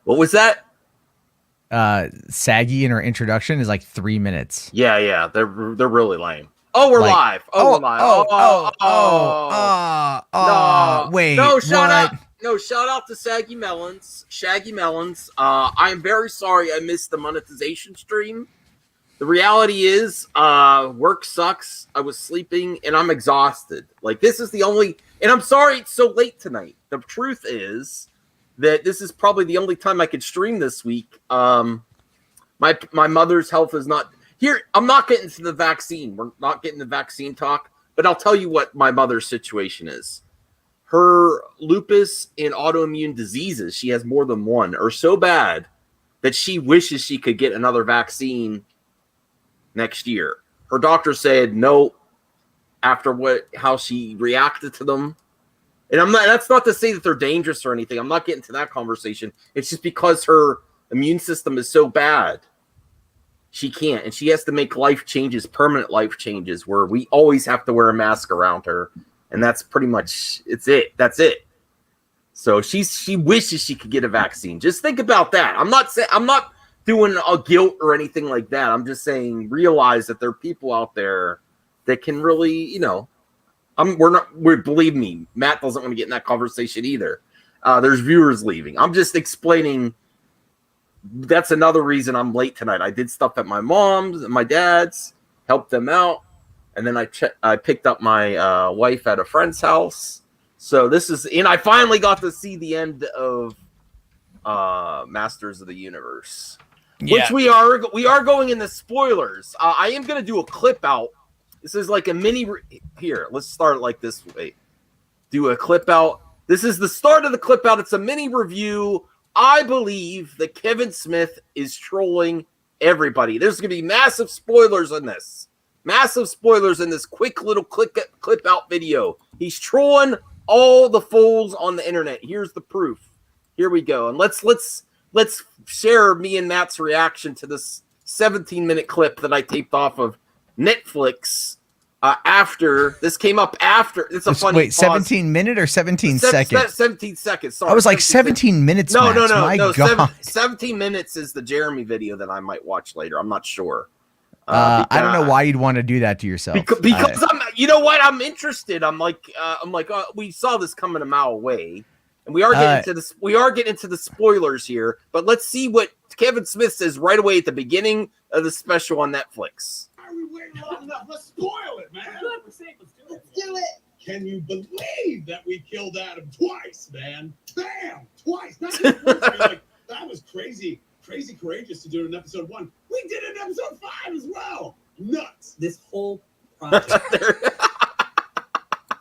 What was that? Saggy in her introduction is like 3 minutes. Yeah, they're really lame. Oh, we're Like, live. Oh, we're live. No, wait, no, shout out. what? No, shout out to Saggy Melons. Shaggy Melons. I am very sorry I missed the monetization stream. The reality is, work sucks. I was sleeping and I'm exhausted. Like, this is the only, and I'm sorry it's so late tonight. The truth is that this is probably the only time I could stream this week. My mother's health is not here. I'm not getting to the vaccine. We're not getting the vaccine talk, but I'll tell you what my mother's situation is. Her lupus and autoimmune diseases, she has more than one, are so bad that she wishes she could get another vaccine next year. Her doctor said no after how she reacted to them. And that's not to say that they're dangerous or anything. I'm not getting to that conversation. It's just because her immune system is so bad. She can't, and she has to make life changes, permanent life changes, where we always have to wear a mask around her. And that's pretty much That's it. So she wishes she could get a vaccine. Just think about that. I'm not doing a guilt or anything like that. I'm just saying realize that there are people out there that can really, believe me, Matt doesn't want to get in that conversation either. There's viewers leaving. I'm just explaining. That's another reason I'm late tonight. I did stuff at my mom's and my dad's, helped them out. And then I picked up my wife at a friend's house. So and I finally got to see the end of Masters of the Universe, which we are going in the spoilers. I am going to do a clip out. This is like a mini. Here, let's start it like this way. Do a clip out. This is the start of the clip out. It's a mini review. I believe that Kevin Smith is trolling everybody. There's going to be massive spoilers in this. Massive spoilers in this quick little clip out video. He's trolling all the fools on the internet. Here's the proof. Here we go. And let's share me and Matt's reaction to this 17-minute clip that I taped off of Netflix after this came up after. It's a funny. Wait, 17-minute or 17 seconds? 17 seconds. Sorry. I was like 17 minutes. No, Max. no. My God. 17 minutes is the Jeremy video that I might watch later. I'm not sure. I don't know why you'd want to do that to yourself. Because you know what? I'm interested. I'm like, we saw this coming a mile away, and we are getting into this. We are getting into the spoilers here, but let's see what Kevin Smith says right away at the beginning of the special on Netflix. Why are we waiting long enough? Let's spoil it, man. Let's do it. Can you believe that we killed Adam twice, man? Bam! Twice. Not just once. Like, that was crazy courageous to do it in episode 1. We did it in episode 5 as well. Nuts. This whole project.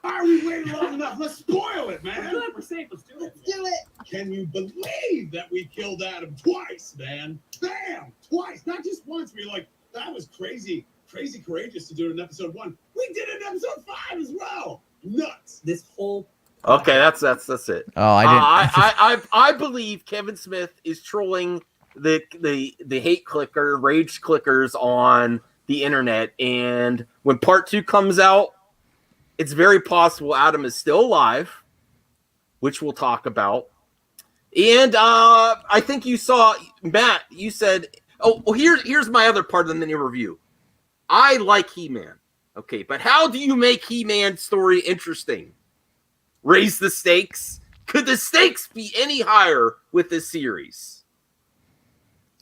Why are we waiting long enough? Let's spoil it, man. We're safe. Let's do it. Can you believe that we killed Adam twice, man? Bam! Twice. Not just once. We're like, that was crazy courageous to do it in episode 1. We did it in episode 5 as well. Nuts. This whole. Okay, that's it. Oh, I didn't. I believe Kevin Smith is trolling the hate rage clickers on the internet, and when part 2 comes out, it's very possible Adam is still alive, which we'll talk about. And I think you saw, Matt, you said, here's my other part of the mini review. I like He-Man. Okay, but how do you make He-Man's story interesting? Raise the stakes? Could the stakes be any higher with this series?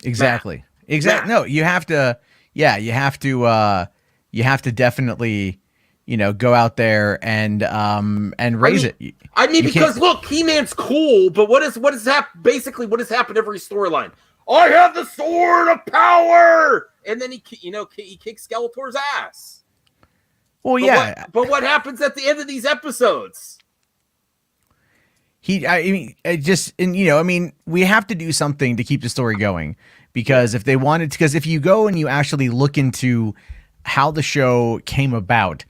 Exactly. No, you have to. Yeah, you have to. You have to definitely, go out there and raise it. Because look, He-Man's cool, but what has happened? Basically, what has happened every storyline? I have the sword of power, and then he kicks Skeletor's ass. Well, but what happens at the end of these episodes? We have to do something to keep the story going, because if you go and you actually look into how the show came about,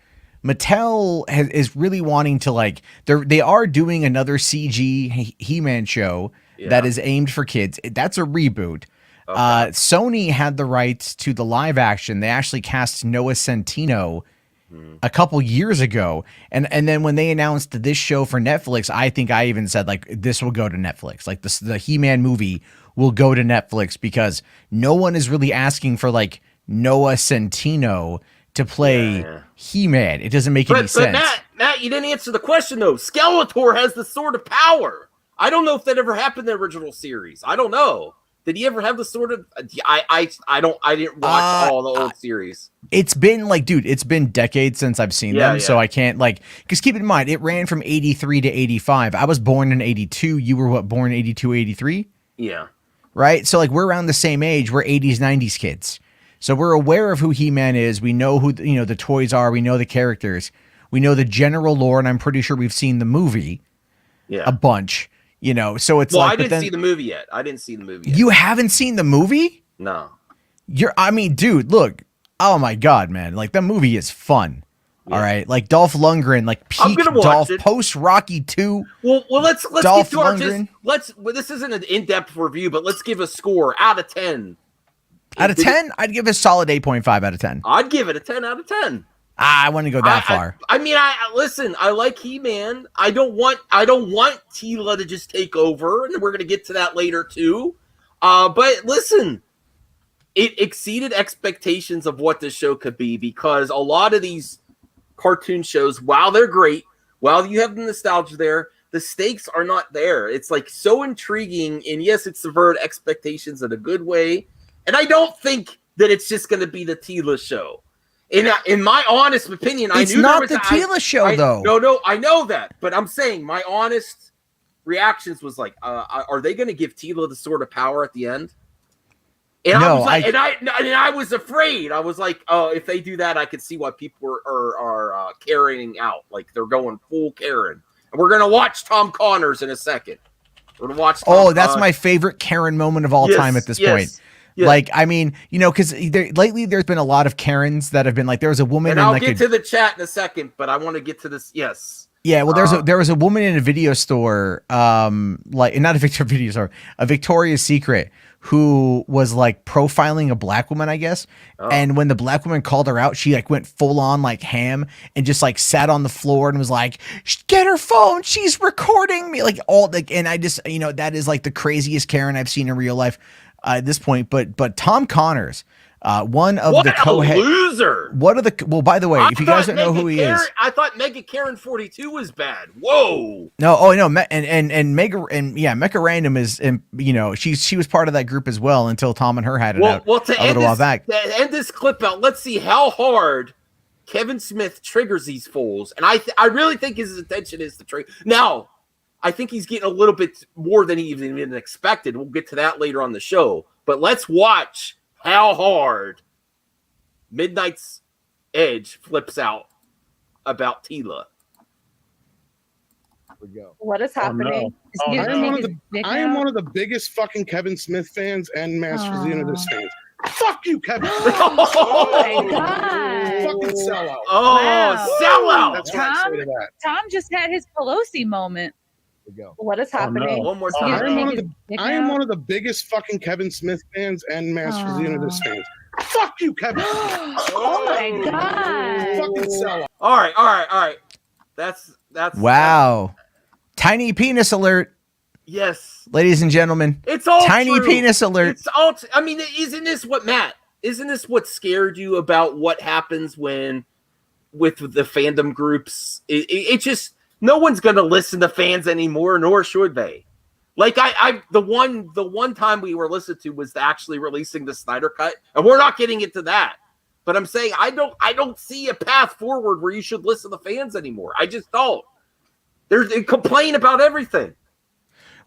Mattel is really wanting to they are doing another CG He-Man show that is aimed for kids. That's a reboot. Okay. Sony had the rights to the live action. They actually cast Noah Centineo a couple years ago, and then when they announced this show for Netflix, I think I even said like this will go to Netflix, like the He-Man movie will go to Netflix because no one is really asking for like Noah Centineo to play He-Man. It doesn't make any sense. But Matt, you didn't answer the question though. Skeletor has the Sword of Power. I don't know if that ever happened in the original series. I don't know. Did he ever have the Sword of? I didn't watch all the old series. It's been like, dude, it's been decades since I've seen them, so I can't like. Because keep in mind, it ran from 83 to 85. I was born in 82. You were what? Born 82, 83? Yeah. Right. So like we're around the same age. We're 80s, 90s kids. So we're aware of who He-Man is. We know who the toys are. We know the characters. We know the general lore, and I'm pretty sure we've seen the movie a bunch. So it's I didn't see the movie yet. You haven't seen the movie? No. Dude, look. Oh my God, man. Like the movie is fun. All right. Like Dolph Lundgren, like peak Dolph post Rocky 2. Well, let's Dolph get to our Lundgren. This isn't an in-depth review, but let's give a score out of 10. Out of 10, I'd give it a solid 8.5 out of 10. I'd give it a 10 out of 10. I wouldn't go that far. Listen, I like He-Man. I don't want Tila to just take over, and we're going to get to that later too. But listen, it exceeded expectations of what this show could be because a lot of these cartoon shows, while they're great, while you have the nostalgia there, the stakes are not there. It's like so intriguing, and yes, it subverted expectations in a good way. And I don't think that it's just going to be the Tila show. In my honest opinion, it's not the Tila show, though. No, I know that, but I'm saying my honest reactions was like, are they going to give Tila the Sword of Power at the end? And no, I was afraid. I was like, oh, if they do that, I could see why people are carrying out, like they're going full Karen. And we're gonna watch Tom Connors in a second. We're gonna watch. That's my favorite Karen moment of all time at this point. Yeah. Like, I mean, because lately there's been a lot of Karens that have been like, there was a woman. And I'll get to the chat in a second, but I want to get to this. Yes. Yeah. Well, there was a woman in a video store, like not a video store, a Victoria's Secret, who was like profiling a black woman, I guess. Oh. And when the black woman called her out, she like went full on like ham and just like sat on the floor and was like, "Get her phone, she's recording me." Like and I just, that is like the craziest Karen I've seen in real life. At this point, but Tom Connors, one of the co-head loser. Well, by the way, if you guys don't know who he is, I thought Mega Karen 42 was bad. Whoa. No, and Mega Mecha Random is, she was part of that group as well until Tom and her had it out a little while back. To end this clip out, let's see how hard Kevin Smith triggers these fools, and I really think his intention is to trigger. Now, I think he's getting a little bit more than he even expected. We'll get to that later on the show. But let's watch how hard Midnight's Edge flips out about Tila. We go. What is happening? I am one of the biggest fucking Kevin Smith fans and Master Xenodus fans. Fuck you, Kevin. Oh my God. Fucking sellout. Oh, wow. Sellout. That's what I say to that. Tom just had his Pelosi moment. Go. What is happening? One more time. I am one of the biggest fucking Kevin Smith fans and Master Xenodus fans. Fuck you, Kevin. Oh my God. Fucking sellout. All right. That's wow. Tiny penis alert. Yes. Ladies and gentlemen. It's all tiny true. Penis alert. It's all isn't this what scared you about what happens with the fandom groups? It just no one's gonna listen to fans anymore, nor should they. Like the one time we were listened to was actually releasing the Snyder Cut, and we're not getting into that. But I'm saying I don't see a path forward where you should listen to fans anymore. I just don't. They complain about everything.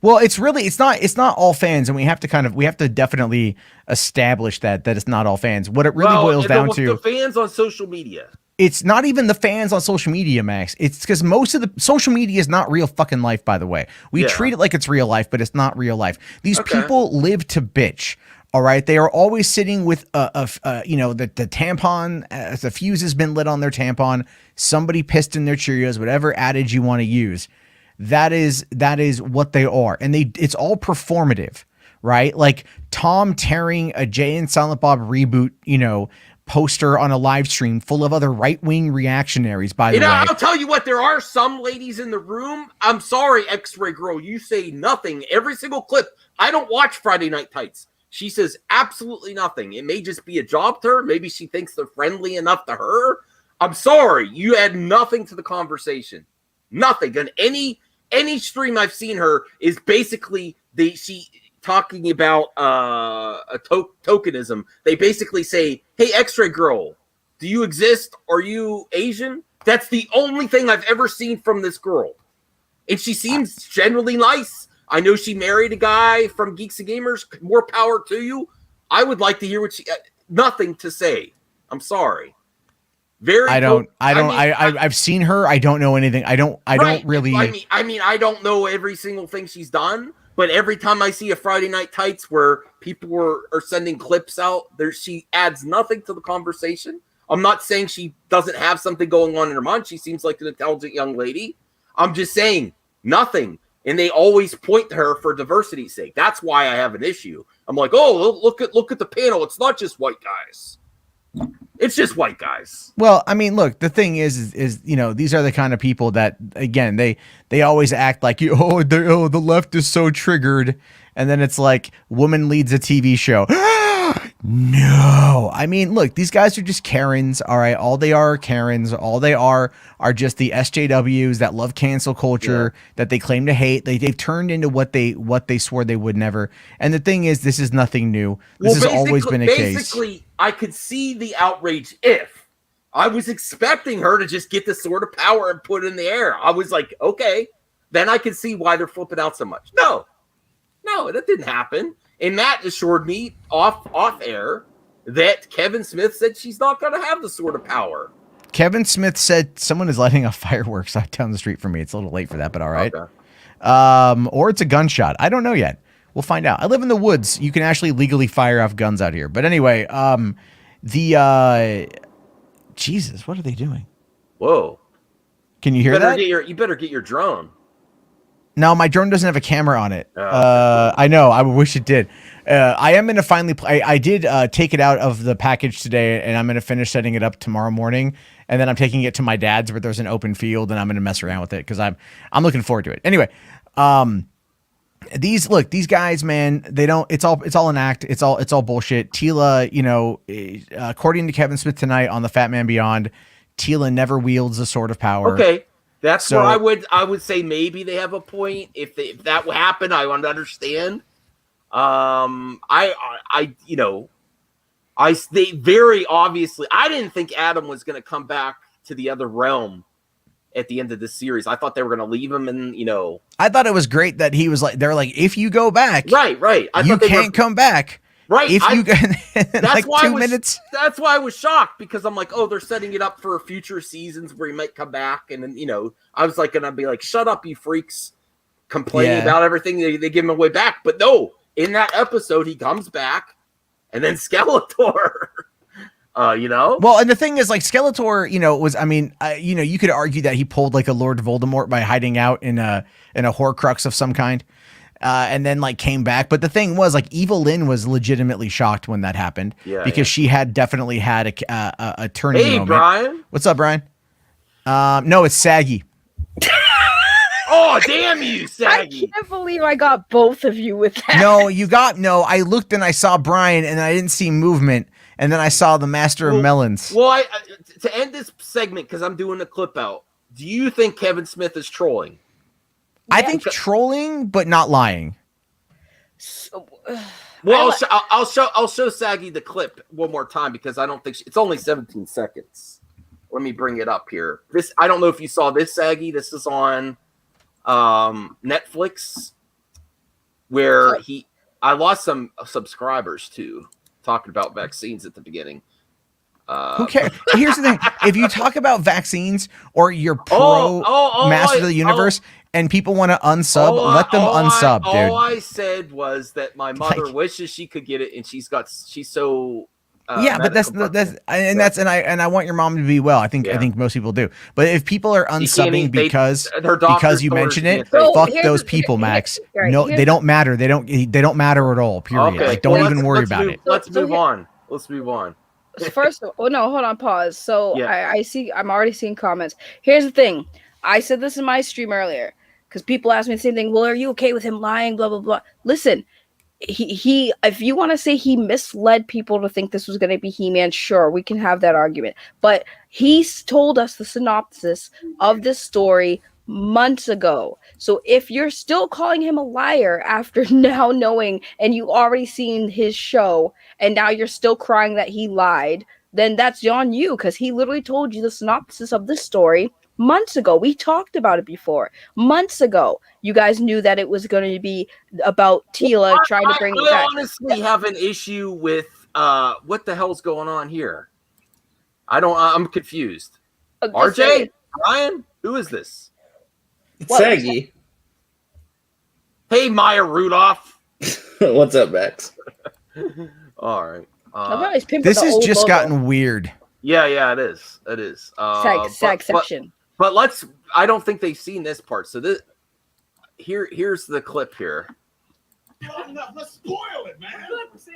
Well, it's not all fans, and we have to definitely establish that it's not all fans. What it really boils down to the fans on social media. It's not even the fans on social media, Max. It's because most of the social media is not real fucking life, by the way. We treat it like it's real life, but it's not real life. These people live to bitch. All right. They are always sitting with the tampon, the fuse has been lit on their tampon. Somebody pissed in their Cheerios, whatever adage you want to use. That is what they are. And it's all performative, right? Like Tom tearing a Jay and Silent Bob reboot, poster on a live stream full of other right-wing reactionaries, by the way. I'll tell you what, there are some ladies in the room. I'm sorry, X-Ray Girl, you say nothing. Every single clip. I don't watch Friday Night Tights. She says absolutely nothing. It may just be a job to her. Maybe she thinks they're friendly enough to her. I'm sorry. You add nothing to the conversation. Nothing. And any stream I've seen her is basically she talking about tokenism. They basically say, hey, X-Ray Girl, do you exist? Are you Asian? That's the only thing I've ever seen from this girl. And she seems generally nice. I know she married a guy from Geeks and Gamers. More power to you. I would like to hear what nothing to say. I'm sorry. I've seen her. I don't know anything. I don't really. I don't know every single thing she's done, but every time I see a Friday Night Tights where people are sending clips out, she adds nothing to the conversation. I'm not saying she doesn't have something going on in her mind. She seems like an intelligent young lady. I'm just saying nothing. And they always point to her for diversity's sake. That's why I have an issue. I'm like, oh, look at the panel. It's not just white guys. It's just white guys. Well, I mean, look, the thing is these are the kind of people that, again, they always act like, the left is so triggered. And then it's like, woman leads a TV show. No, I mean, look, these guys are just Karens. All right. All they are Karens. All they are just the SJWs that love cancel culture, that they claim to hate. They've turned into what they swore they would never. And the thing is, this is nothing new. This has always been a case. Basically, I could see the outrage if I was expecting her to just get this sort of power and put it in the air. I was like, okay, then I can see why they're flipping out so much. No, that didn't happen. And Matt assured me off air that Kevin Smith said she's not going to have the sort of power. Kevin Smith said someone is lighting off fireworks out down the street from me. It's a little late for that, but all right. Okay. Or it's a gunshot. I don't know yet. We'll find out. I live in the woods. You can actually legally fire off guns out here. But anyway, Jesus, what are they doing? Whoa. Can you hear that? You better get your drone. No, my drone doesn't have a camera on it. I know. I wish it did. I am going to finally play. I did take it out of the package today, and I'm going to finish setting it up tomorrow morning. And then I'm taking it to my dad's where there's an open field, and I'm going to mess around with it because I'm looking forward to it. Anyway, these guys, man, they don't. It's all an act. It's all bullshit. Tila, according to Kevin Smith tonight on the Fat Man Beyond, Tila never wields a sword of power. Okay. That's where I would say maybe they have a point. If that would happen, I want to understand. They very obviously. I didn't think Adam was going to come back to the other realm at the end of this series. I thought they were going to leave him, and I thought it was great that he was like, they're like, if you go back, right, you can't come back. Right. If you that's like why 2 minutes. That's why I was shocked, because I'm like, oh, they're setting it up for future seasons where he might come back. And then, I was like, gonna be like, shut up, you freaks, complaining about everything. They give him away back. But no, in that episode, he comes back, and then Skeletor, Well, and the thing is, like, Skeletor, was, I mean, you could argue that he pulled like a Lord Voldemort by hiding out in a Horcrux of some kind. And then like came back. But the thing was, like, Evil Lynn was legitimately shocked when that happened because she had definitely had a turning moment. Hey, Brian. What's up, Brian? No, it's Saggy. Oh, damn you, Saggy. I can't believe I got both of you with that. No, I looked and I saw Brian and I didn't see movement. And then I saw the Master of Melons. Well, to end this segment, because I'm doing a clip out, do you think Kevin Smith is trolling? I think trolling, but not lying. Well, I'll show Saggy the clip one more time because I don't think it's only 17 seconds. Let me bring it up here. I don't know if you saw this, Saggy. This is on Netflix, where I lost some subscribers to talking about vaccines at the beginning. Who cares? Here's the thing: if you talk about vaccines or you're pro Master of the Universe, and people want to unsub, let them unsub, dude. All I said was that my mother wishes she could get it, and she's so. But I want your mom to be well. I think most people do. But if people are unsubbing because you mention it, fuck those people, Max. No, they don't matter. They don't matter at all. Period. Okay. Like, don't even worry about it. Let's move on. first, oh no, hold on, pause. So Yeah. I'm already seeing comments. Here's the thing. I said this in my stream earlier because people asked me the same thing. Well, are you okay with him lying? Blah blah blah. Listen, he if you want to say he misled people to think this was going to be He-Man, sure, we can have that argument. But he's told us the synopsis of this story months ago. So if you're still calling him a liar after now knowing and you already seen his show and now you're still crying that he lied, then that's on you because he literally told you the synopsis of this story months ago. We talked about it before. Months ago, you guys knew that it was going to be about Tila trying to bring it I back. honestly have an issue with what the hell's going on here. I'm confused. RJ? Ryan? Who is this? It's Saggy. Hey, Maya Rudolph. What's up, Max? All right. This has just gotten weird. Yeah, it is. It is. Sag section. But I don't think they've seen this part. So here's the clip here. Let's spoil it, man. Let's do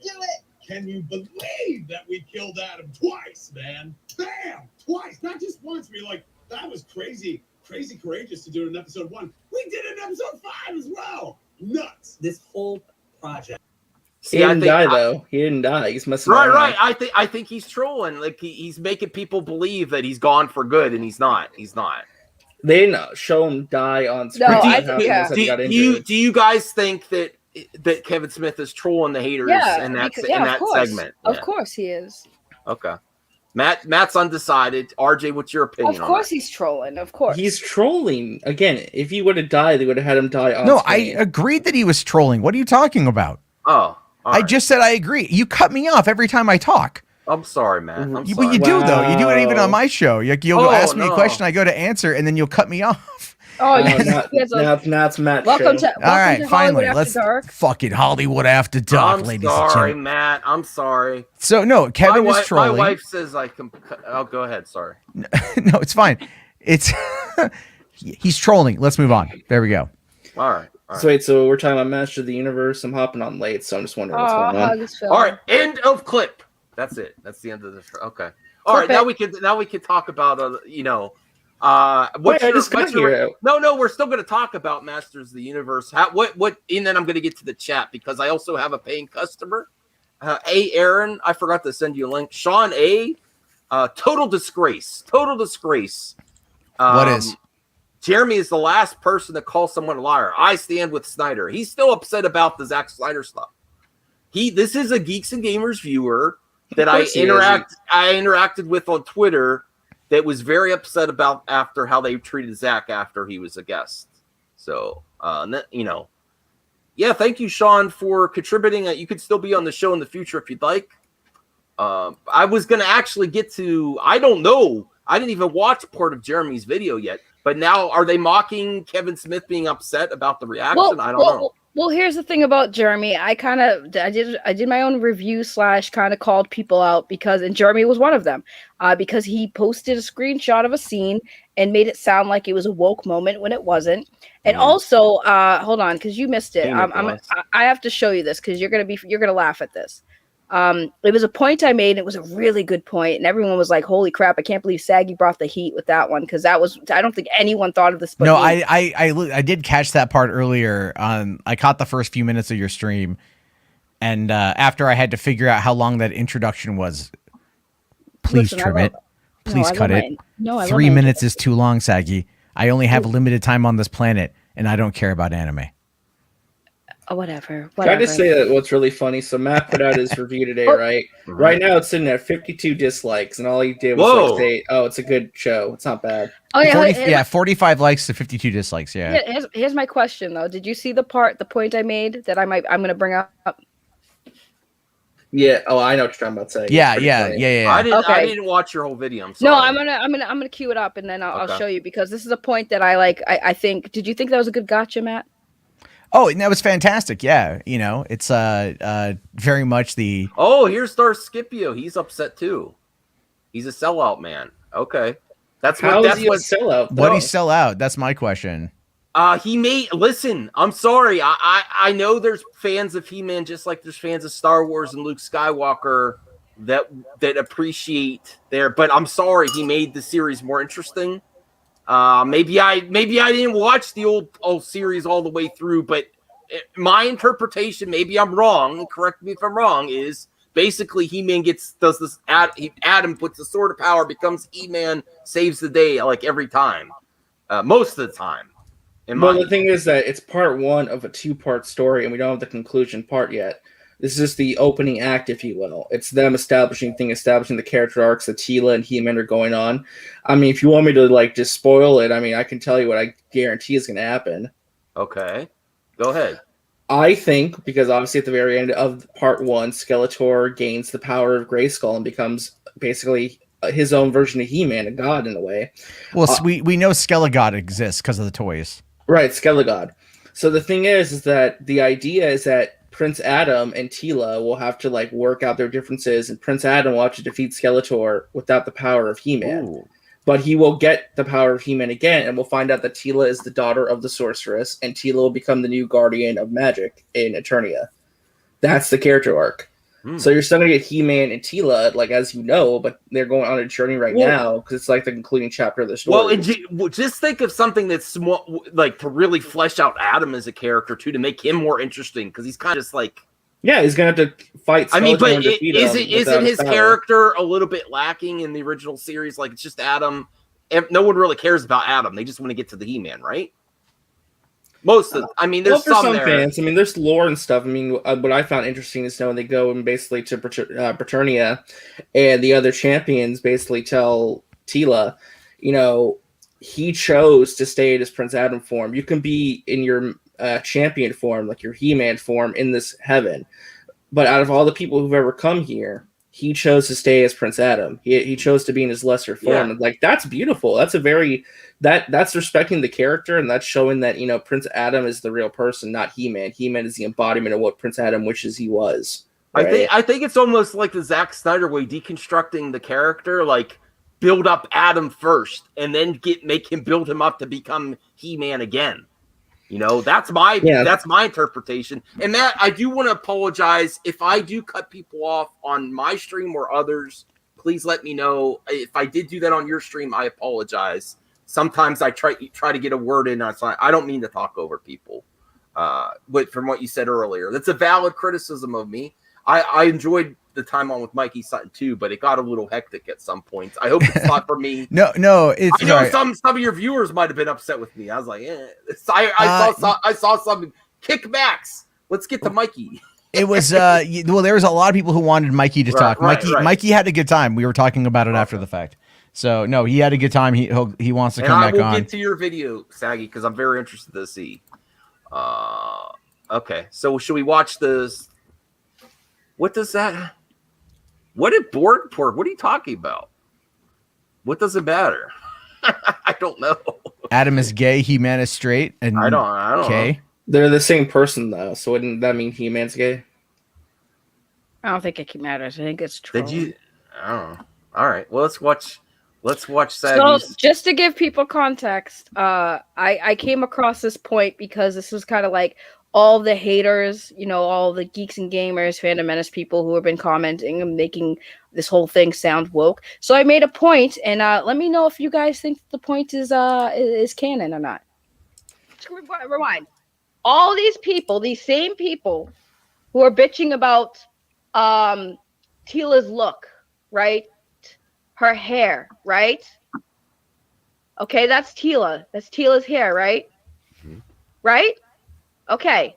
it. Can you believe that we killed Adam twice, man? Bam! Twice, not just once. We're like, that was crazy courageous to do it in episode 1. We did it in episode 5 as well. Nuts. This whole project. He didn't die though. He didn't die. He's messing around. Right. I think he's trolling. Like he's making people believe that he's gone for good, and he's not. He's not. They didn't show him die on screen. No, Do you guys think that Kevin Smith is trolling the haters in that segment? Of course he is. Okay. Matt's undecided. RJ, what's your opinion? Of course he's trolling. Of course. He's trolling. Again, if he would have died, they would have had him die on No, screen. I agreed that he was trolling. What are you talking about? Oh. I just said I agree. You cut me off every time I talk. I'm sorry, man. I'm sorry. Well, you do though. You do it even on my show. You'll ask me a question, I go to answer, and then you'll cut me off. Now it's Matt's welcome show. To all right, finally, let's dark. Fucking Hollywood After Dark, ladies and gentlemen. Matt. I'm sorry. So no, Kevin is trolling. My wife says I can. Oh, go ahead. Sorry. No, it's fine. It's he's trolling. Let's move on. There we go. All right. So wait, so we're talking about Master of the Universe. I'm hopping on late, so I'm just wondering what's going on. All right, end of clip. That's it. That's the end of the show. Okay. All right, now we can talk about No, we're still going to talk about Masters of the Universe. And then I'm going to get to the chat because I also have a paying customer. Aaron, I forgot to send you a link. Sean A, total disgrace. What is? Jeremy is the last person to call someone a liar. I stand with Snyder. He's still upset about the Zack Snyder stuff. This is a Geeks and Gamers viewer that I interacted with on Twitter that was very upset about after how they treated Zack after he was a guest. So, thank you, Sean, for contributing. You could still be on the show in the future if you'd like. I was going to actually get to, I don't know. I didn't even watch part of Jeremy's video yet. But now, are they mocking Kevin Smith being upset about the reaction? I don't know. Well, here's the thing about Jeremy. I did my own review / kind of called people out and Jeremy was one of them, because he posted a screenshot of a scene and made it sound like it was a woke moment when it wasn't. And also, hold on, because you missed it. I have to show you this because you're gonna laugh at this. It was a point I made. And it was a really good point, and everyone was like, "Holy crap! I can't believe Saggy brought the heat with that one," because I don't think anyone thought of this. No, I did catch that part earlier. I caught the first few minutes of your stream, and after I had to figure out how long that introduction was, please trim it. Please cut it. 3 minutes is too long, Saggy. I only have limited time on this planet, and I don't care about anime. Whatever. Can I just say that what's really funny? So Matt put out his review today, right? Right now it's sitting at 52 dislikes, and all he did was say, "Oh, it's a good show. It's not bad." Oh yeah, 45 likes to 52 dislikes. Yeah. Here's my question though. Did you see the point I made that I'm going to bring up? Yeah. Oh, I know what you're talking about. Saying. Yeah. I didn't watch your whole video. I'm sorry. No, I'm gonna cue it up and then I'll show you because this is a point that I like. I think. Did you think that was a good gotcha, Matt? Oh, and that was fantastic. Yeah, it's very much the. Oh, here's Star Scipio. He's upset too. He's a sellout man. Okay, that's what. That's what sellout. What he sell out? That's my question. He made. Listen, I'm sorry. I know there's fans of He-Man just like there's fans of Star Wars and Luke Skywalker. that appreciate there. But I'm sorry, he made the series more interesting. Maybe I didn't watch the old series all the way through, but my interpretation, maybe I'm wrong, correct me if I'm wrong, is basically He-Man does this. Adam puts the sword of power, becomes He-Man, saves the day like every time, most of the time. Well, the thing is that it's part one of a two-part story, and we don't have the conclusion part yet. This is the opening act, if you will. It's them establishing the character arcs that Teela and He-Man are going on. I mean, if you want me to like just spoil it, I mean, I can tell you what I guarantee is going to happen. Okay, go ahead. I think, because obviously at the very end of part one, Skeletor gains the power of Grayskull and becomes basically his own version of He-Man, a god in a way. Well, we know Skelegod exists because of the toys. Right, Skelegod. So the thing is that the idea is that Prince Adam and Teela will have to like work out their differences, and Prince Adam will have to defeat Skeletor without the power of He-Man. Ooh. But he will get the power of He-Man again, and we'll find out that Teela is the daughter of the sorceress, and Teela will become the new guardian of magic in Eternia. That's the character arc. So you're still going to get He-Man and Teela, like, as you know, but they're going on a journey now, because it's like the concluding chapter of the story. Well, just think of something that's small, like to really flesh out Adam as a character, too, to make him more interesting, because he's kind of just like... Yeah, he's going to have to fight Skeletor. I mean, but isn't his character a little bit lacking in the original series? Like, it's just Adam. No one really cares about Adam. They just want to get to the He-Man, right? Most of, I mean, there's some there. Fans. I mean, there's lore and stuff. I mean, what I found interesting is knowing they go and basically to Preternia, and the other champions basically tell Teela, you know, he chose to stay in his Prince Adam form. You can be in your champion form, like your He-Man form, in this heaven. But out of all the people who've ever come here, he chose to stay as Prince Adam. He chose to be in his lesser form. Yeah. And like, that's beautiful. That's a very that's respecting the character, and that's showing that, you know, Prince Adam is the real person, not He-Man. He-Man is the embodiment of what Prince Adam wishes he was. Right? I think it's almost like the Zack Snyder way, deconstructing the character, like build up Adam first, and then make him build him up to become He-Man again. You know, that's my interpretation. And Matt, I do want to apologize if I do cut people off on my stream or others. Please let me know if I did do that on your stream. I apologize. Sometimes I try to get a word in. I don't mean to talk over people. But from what you said earlier, that's a valid criticism of me. I enjoyed the time on with Mikey Sutton too, but it got a little hectic at some points. I hope it's not for me. No, it's I know right. some of your viewers might have been upset with me. I was like, I saw some kickbacks. Let's get to Mikey. It was well, there was a lot of people who wanted Mikey to talk. Mikey had a good time. We were talking about it after the fact. So no, he had a good time. He wants to come back on. I will get to your video, Saggy, because I'm very interested to see. Okay, so should we watch this? What does that? What did board report? What are you talking about? What does it matter? I don't know. Adam is gay. He-Man is straight. And I don't know. They're the same person though, so wouldn't that mean He-Man's gay? I don't think it matters. I think it's true. Did you? I don't know. All right. Well, let's watch So, Saggy's. just to give people context, I came across this point because this was kind of like all the haters, you know, all the geeks and gamers, fandom menace people who have been commenting and making this whole thing sound woke. So I made a point, and let me know if you guys think the point is canon or not. Rewind. All these people, these same people who are bitching about Teela's look, right? Her hair, right? Okay, that's Teela. That's Teela's hair, right? Mm-hmm. Right? Okay.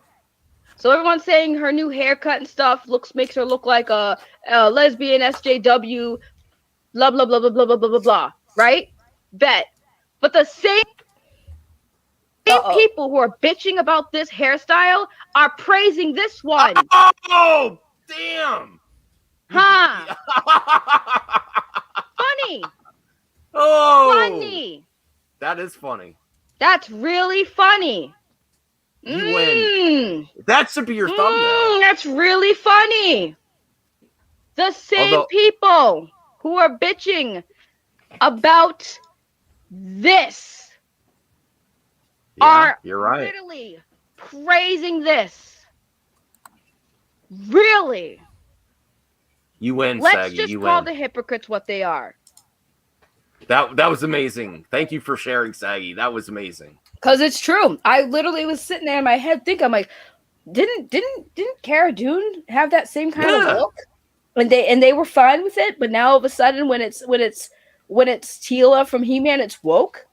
So everyone's saying her new haircut and stuff makes her look like a lesbian SJW, blah blah blah blah blah blah blah blah blah. Right? Bet. But the same people who are bitching about this hairstyle are praising this one. Oh, damn. Huh. Funny. Oh. Funny. That is funny. That's really funny. You win. That should be your thumbnail. That's really funny. The same people who are bitching about this are you're right. literally praising this. Really? You win, Let's Saggy. just You call win. the hypocrites what they are. That was amazing. Thank you for sharing, Saggy. That was amazing. Because it's true. I literally was sitting there in my head thinking, I'm like, didn't Cara Dune have that same kind of look? And they were fine with it, but now all of a sudden when it's Tila from He-Man, it's woke.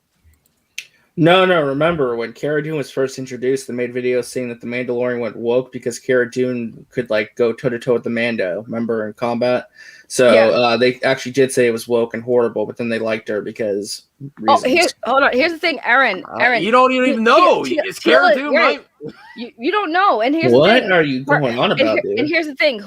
No. Remember when Cara Dune was first introduced, they made videos saying that the Mandalorian went woke because Cara Dune could like go toe to toe with the Mando. Remember in combat? So they actually did say it was woke and horrible, but then they liked her because reasons. Hold on. Here's the thing, Aaron. You don't even know. It's Cara Dune, right? You don't know. And here's what the thing. are you going on about, dude? And here's the thing.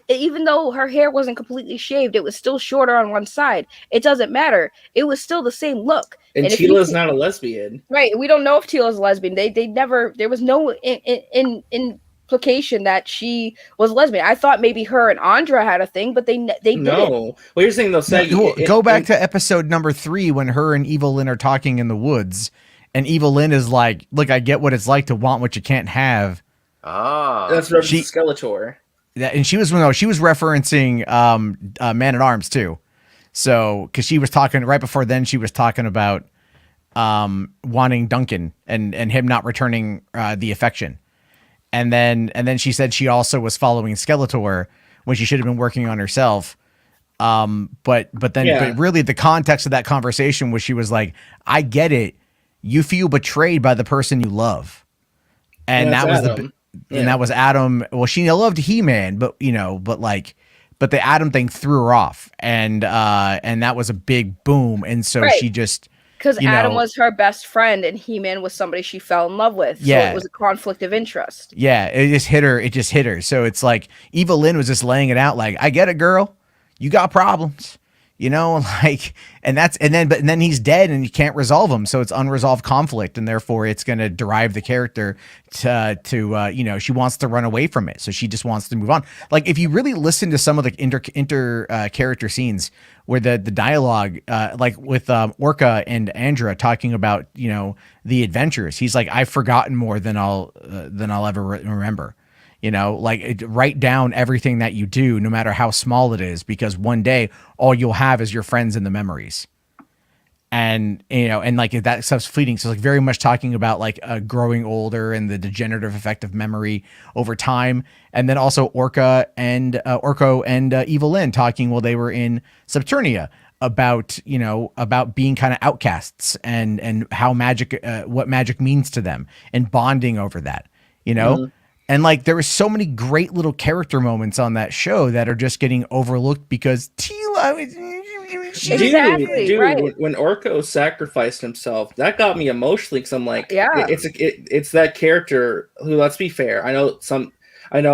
Even though her hair wasn't completely shaved, it was still shorter on one side. It doesn't matter. It was still the same look. And Tila is not a lesbian, right? We don't know if Tila is a lesbian. They never. There was no implication that she was a lesbian. I thought maybe her and Andra had a thing, but they didn't. No. Well, you're saying they'll say go back to episode number 3 when her and Evil Lynn are talking in the woods, and Evil Lynn is like, "Look, I get what it's like to want what you can't have." That's Skeletor. And she was referencing Man at Arms too. So, because she was talking right before then, she was talking about wanting Duncan and him not returning the affection, and then she said she also was following Skeletor when she should have been working on herself. But really the context of that conversation was she was like, "I get it. You feel betrayed by the person you love," and that was Adam. And that was Adam. Well, she loved He-Man, but the Adam thing threw her off, and that was a big boom. And so she just, because Adam was her best friend, and He-Man was somebody she fell in love with. Yeah, so it was a conflict of interest. Yeah, it just hit her. So it's like Evil Lynn was just laying it out, like, "I get it, girl. You got problems." Like, and then he's dead and you can't resolve him. So it's unresolved conflict. And therefore it's going to drive the character to she wants to run away from it. So she just wants to move on. Like, if you really listen to some of the inter character scenes where the dialogue, like with Orca and Andra talking about, the adventures, he's like, "I've forgotten more than I'll ever remember." Like, write down everything that you do, no matter how small it is, because one day all you'll have is your friends and the memories. And, and like that stuff's fleeting. So like very much talking about like growing older and the degenerative effect of memory over time. And then also Orco and Evil Lynn talking while they were in Subternia about being kind of outcasts and how what magic means to them and bonding over that, Mm-hmm. And like there were so many great little character moments on that show that are just getting overlooked because Tila. Dude, right. When Orko sacrificed himself, that got me emotionally because I'm like, it's that character who, let's be fair, I know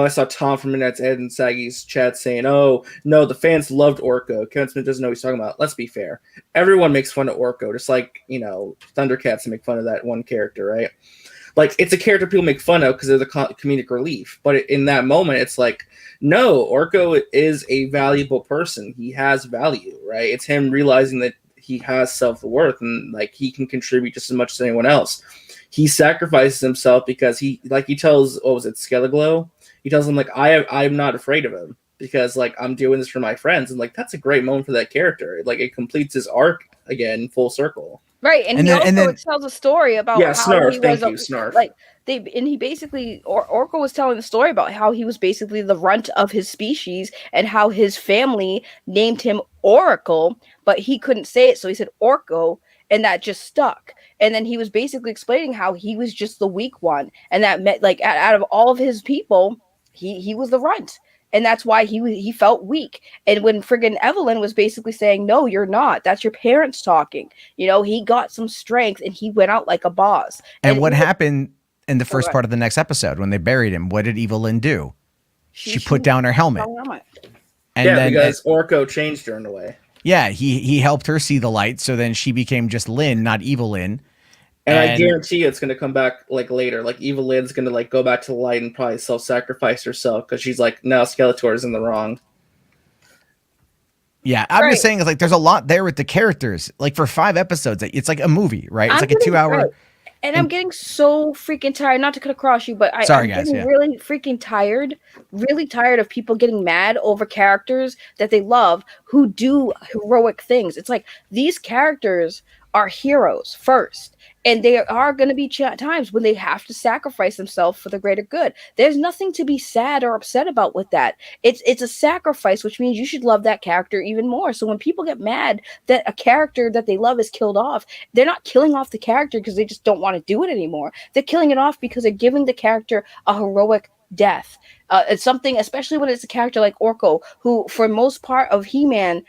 I saw Tom from Minette's Ed and Saggy's chat saying, "Oh no, the fans loved Orko. Kevin Smith doesn't know what he's talking about." Let's be fair, everyone makes fun of Orko, just like Thundercats make fun of that one character, right? Like, it's a character people make fun of because they're the comedic relief. But in that moment, it's like, no, Orko is a valuable person. He has value, right? It's him realizing that he has self-worth and, like, he can contribute just as much as anyone else. He sacrifices himself because he tells, Skeleglow? He tells him, like, I'm not afraid of him because, like, I'm doing this for my friends. And, like, that's a great moment for that character. Like, it completes his arc again, full circle. Right, and he also tells a story about how Snarf, he was Snarf. like he basically Orko was telling the story about how he was basically the runt of his species and how his family named him Oracle, but he couldn't say it, so he said Orko, and that just stuck. And then he was basically explaining how he was just the weak one, and that meant like out of all of his people, he was the runt. And that's why he felt weak. And when friggin' Evelyn was basically saying, "No, you're not. That's your parents talking." He got some strength and he went out like a boss. And what happened in the first part of the next episode when they buried him? What did Evil Lynn do? She put down her helmet. And because Orko changed her in a way. Yeah, he helped her see the light. So then she became just Lynn, not Evil Lynn. And I guarantee it's going to come back like later. Like Evil Lynn's going to like go back to the light and probably self-sacrifice herself because she's like, now Skeletor is in the wrong. Yeah, I'm just saying, it's like there's a lot there with the characters. Like for 5 episodes, it's like a movie, right? It's like a 2-hour. And I'm getting so freaking tired. Not to cut across you, but I'm guys, getting really freaking really tired of people getting mad over characters that they love who do heroic things. It's like these characters are heroes first. And there are going to be times when they have to sacrifice themselves for the greater good. There's nothing to be sad or upset about with that. It's a sacrifice, which means you should love that character even more. So when people get mad that a character that they love is killed off, they're not killing off the character because they just don't want to do it anymore. They're killing it off because they're giving the character a heroic death. It's something, especially when it's a character like Orko, who for most part of He-Man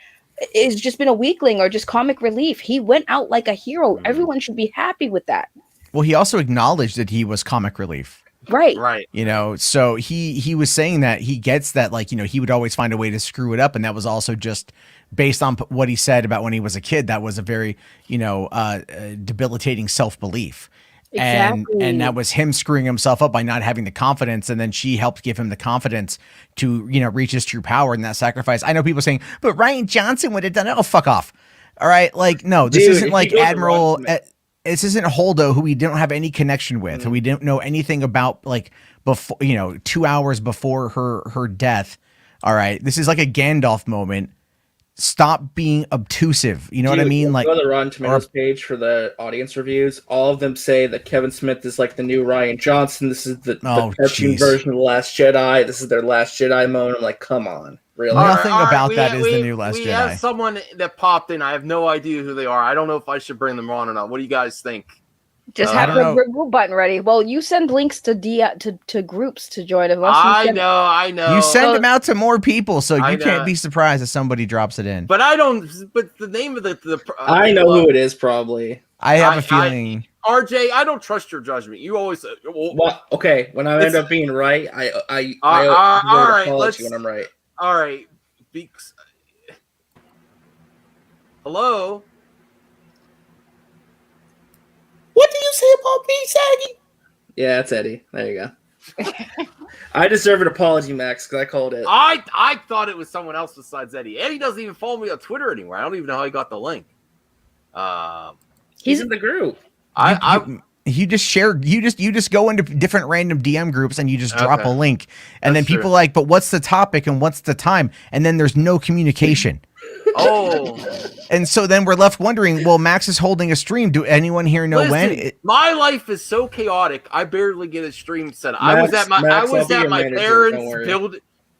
is just been a weakling or just comic relief. He went out like a hero. Everyone should be happy with that. Well, he also acknowledged that he was comic relief. Right. You know, so he was saying that he gets that, like, you know, he would always find a way to screw it up. And that was also just based on what he said about when he was a kid. That was a very, you know, debilitating self-belief. Exactly. And that was him screwing himself up by not having the confidence. And then she helped give him the confidence to, you know, reach his true power in that sacrifice. I know people saying, but Ryan Johnson would have done it. Oh, fuck off. All right. Like, no, this isn't like Admiral. This isn't Holdo, who we don't have any connection with, who we didn't know anything about, like, before, you know, 2 hours before her death. All right. This is like a Gandalf moment. Stop being obtrusive. You know what I mean? Like, go to the Rotten Tomatoes page for the audience reviews. All of them say that Kevin Smith is like the new Ryan Johnson. This is the cartoon version of The Last Jedi. This is their Last Jedi moment. I'm like, come on. Really? Nothing about that is the new Last Jedi. We have someone that popped in. I have no idea who they are. I don't know if I should bring them on or not. What do you guys think? Just have the group button ready. Well, you send links to groups to join. I know. You send them out to more people, so you can't be surprised if somebody drops it in. But I don't. But the name of the I know who it is. Probably. I have a feeling. RJ, I don't trust your judgment. You always. Well, okay. When I end up being right, I all right. Let's. When I'm right. All right. Hello. What do you say about me, Saggy? Yeah, that's Eddie. There you go. I deserve an apology, Max, because I called it. I thought it was someone else besides Eddie. Eddie doesn't even follow me on Twitter anymore. I don't even know how he got the link. He's in the group. You just share. You just go into different random DM groups and you just drop a link, and then people are like, "But what's the topic and what's the time?" And then there's no communication. And so then we're left wondering, well, Max is holding a stream. Do anyone here know when? My life is so chaotic. I barely get a stream set. I was at my parents'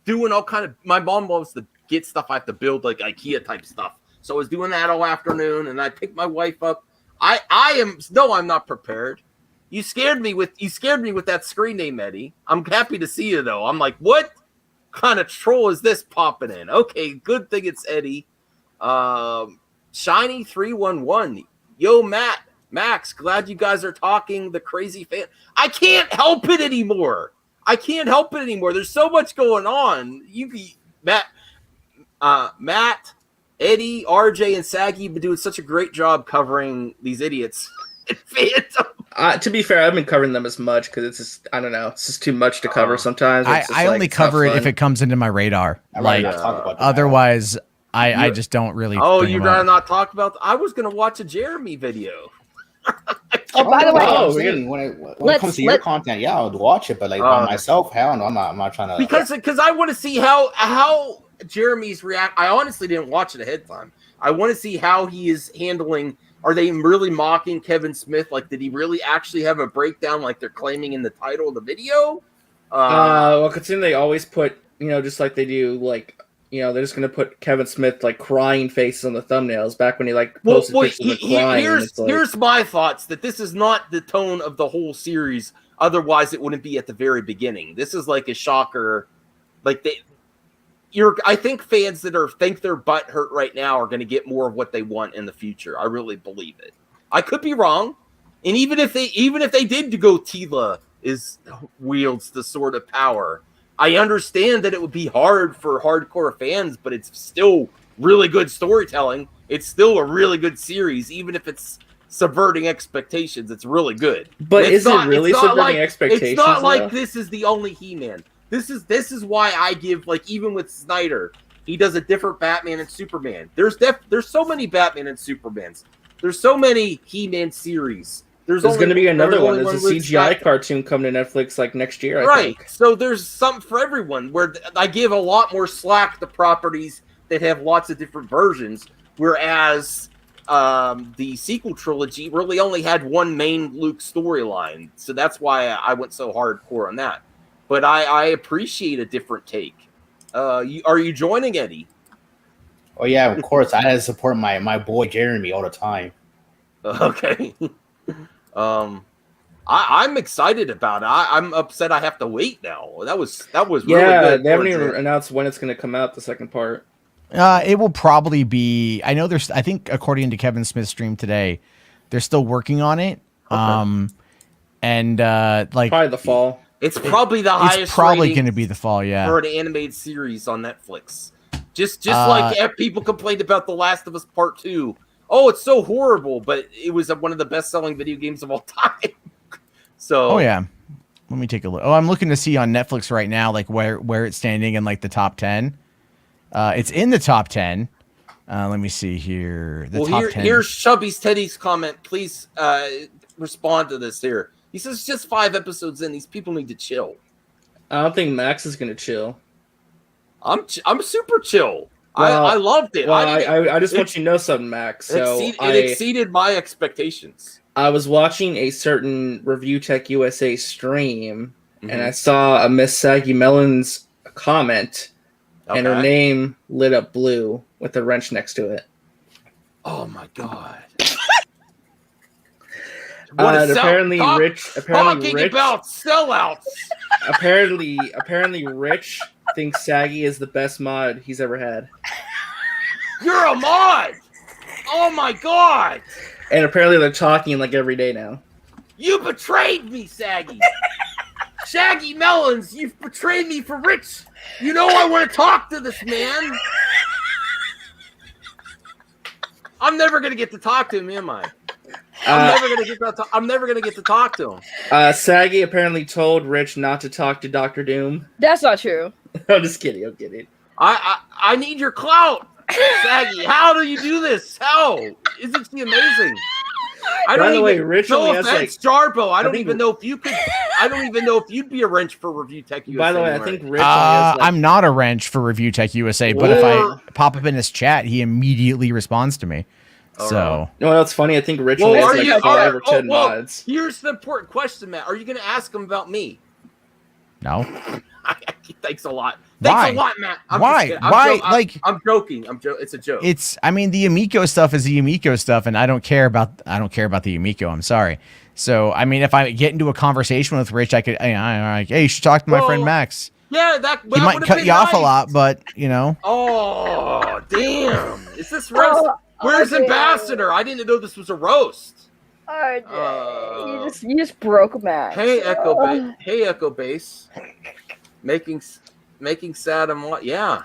doing all kind of. My mom loves to get stuff. I have to build like IKEA type stuff. So I was doing that all afternoon, and I picked my wife up. I'm not prepared. You scared me with that screen name, Eddie. I'm happy to see you though. I'm like, what kind of troll is this popping in? Okay, good thing it's Eddie. Shiny 311. Yo, Max, glad you guys are talking. The crazy fan. I can't help it anymore. There's so much going on. Matt, Eddie, RJ, and Saggy have been doing such a great job covering these idiots. To be fair, I haven't been covering them as much because it's just, I don't know, it's just too much to cover sometimes. I only cover it if it comes into my radar. Otherwise, I just don't really. Oh, you'd rather not talk about? I was gonna watch a Jeremy video. By the way, when it comes to your content, yeah, I would watch it, but like by myself, hell no, I'm not trying to. Because I want to see how Jeremy's react. I honestly didn't watch it ahead of time. I want to see how he is handling. Are they really mocking Kevin Smith? Like, did he really actually have a breakdown like they're claiming in the title of the video? Well, considering they always put, just like they do, like, they're just going to put Kevin Smith, like, crying faces on the thumbnails back when he, like, posted pictures of crying. Here's my thoughts, that this is not the tone of the whole series. Otherwise, it wouldn't be at the very beginning. This is like a shocker. Like, I think fans that think their butt hurt right now are going to get more of what they want in the future. I really believe it. I could be wrong, and even if they did go, Tila wields the sword of power. I understand that it would be hard for hardcore fans, but it's still really good storytelling. It's still a really good series, even if it's subverting expectations. It's really good. But is it really subverting expectations? It's not like this is the only He-Man. This is why I give, like, even with Snyder, he does a different Batman and Superman. There's so many Batman and Supermans. There's so many He-Man series. There's going to be another one. There's a with CGI Scott. cartoon coming to Netflix like next year, I Right. think. So there's something for everyone. Where I give a lot more slack to properties that have lots of different versions, whereas the sequel trilogy really only had one main Luke storyline. So that's why I went so hardcore on that. But I appreciate a different take. Are you joining, Eddie? Oh yeah, of course. I had to support my boy Jeremy all the time. Okay. I'm excited about it. I'm upset I have to wait now. That was really good. They haven't even announced when it's going to come out, the second part. It will probably be. I know there's. I think according to Kevin Smith's stream today, they're still working on it. Okay. Like Probably the fall. It's probably the highest. It's probably rating going to be the fall. Yeah. for an animated series on Netflix. Just like people complained about The Last of Us Part 2. Oh, it's so horrible, but it was one of the best-selling video games of all time. So. Oh yeah. Let me take a look. Oh, I'm looking to see on Netflix right now, like where it's standing in like the top 10. It's in the top 10. Let me see here. The top 10. Here's Chubby's Teddy's comment. Please respond to this here. He says it's just 5 episodes in. These people need to chill. I don't think Max is going to chill. I'm super chill. Well, I loved it. Well, I just want you to know something, Max. So it exceeded my expectations. I was watching a certain Review Tech USA stream, and I saw a Miss Saggy Melons comment, and her name lit up blue with a wrench next to it. Oh my god! Apparently, Rich about sellouts. apparently, Rich thinks Saggy is the best mod he's ever had. You're a mod. Oh my god! And apparently, they're talking like every day now. You betrayed me, Saggy. Shaggy Melons, you've betrayed me for Rich. You know I want to talk to this man. I'm never gonna get to talk to him, am I? I'm never gonna get to talk to him. Saggy apparently told Rich not to talk to Dr. Doom. That's not true. I'm just kidding. I'm kidding. I need your clout, Saggy. How do you do this? How? Isn't she amazing? By the way, Rich no only has offense, Jarbo. I don't even know if you could. I don't even know if you'd be a wrench for Review Tech USA. By the way, I think Rich only has I'm not a wrench for Review Tech USA, but if I pop up in his chat, he immediately responds to me. So, you know what's funny? I think Rich only has like 5 or 10 mods. Here's the important question, Matt. Are you going to ask him about me? No. Thanks a lot. Why? Thanks a lot, Matt. Why? I'm joking. It's a joke. I mean, the Yumiko stuff is the Yumiko stuff, and I don't care about the Yumiko. I'm sorry. So, I mean, if I get into a conversation with Rich, I could, hey, you should talk to my friend Max. Yeah, he might cut you off a lot, but you know. Oh, damn! Is this roast? Where's Ambassador? I didn't know this was a roast. RJ, you just broke Max. Hey, Echo Base. Making sad and what? Yeah.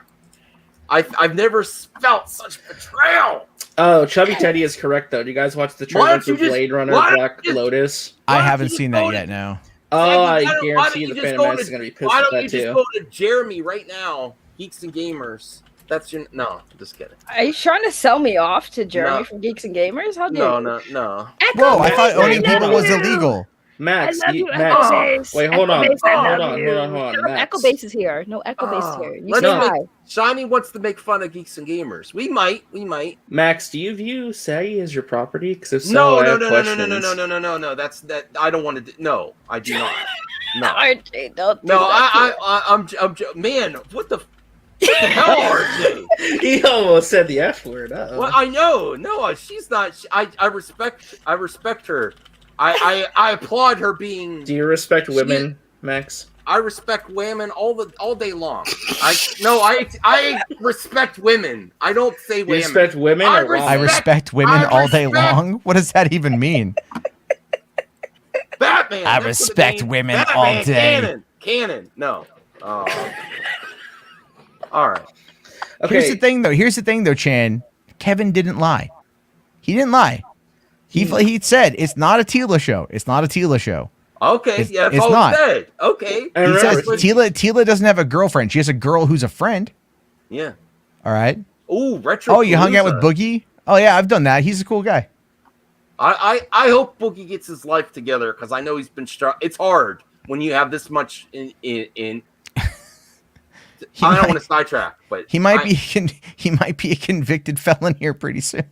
I've never felt such betrayal. Oh, Chubby Teddy is correct though. Do you guys watch the trailer for Blade Runner Black Lotus? I haven't seen that yet. No. Oh, I guarantee you the Phantom Menace is going to be pissed at that too. Why don't you just go to Jeremy right now? Geeks and Gamers. That's your no. Just kidding. Are you trying to sell me off to Jeremy from Geeks and Gamers? How dare you? No. Whoa! I thought owning people was illegal. Max, Max. wait, hold on. No Echo Base is here. No Echo Base is here. You say hi. Shiny wants to make fun of Geeks and Gamers. We might. Max, do you view Saggy as your property? Because if so, no. That's that. I don't want to. No, I do not. No, RJ, don't. I'm man. What the hell, RJ? He almost said the F word. Well, I know. No, she's not. I respect her. I applaud her being. Do you respect women, Max? I respect women all day long. I respect women. I don't say women. You respect women? I respect women all day long. What does that even mean? Batman. I respect women all day. Canon. No. All right. Okay. Here's the thing though, Chan. Kevin didn't lie. He didn't lie. He said it's not a Tila show. It's not a Tila show. Okay, that's it's all not. He said. Okay. He says Tila doesn't have a girlfriend. She has a girl who's a friend. Yeah. All right. Ooh, retro. Oh, you hung out with Boogie? Oh yeah, I've done that. He's a cool guy. I hope Boogie gets his life together because I know he's been it's hard when you have this much in. I don't want to sidetrack, but he might be a convicted felon here pretty soon.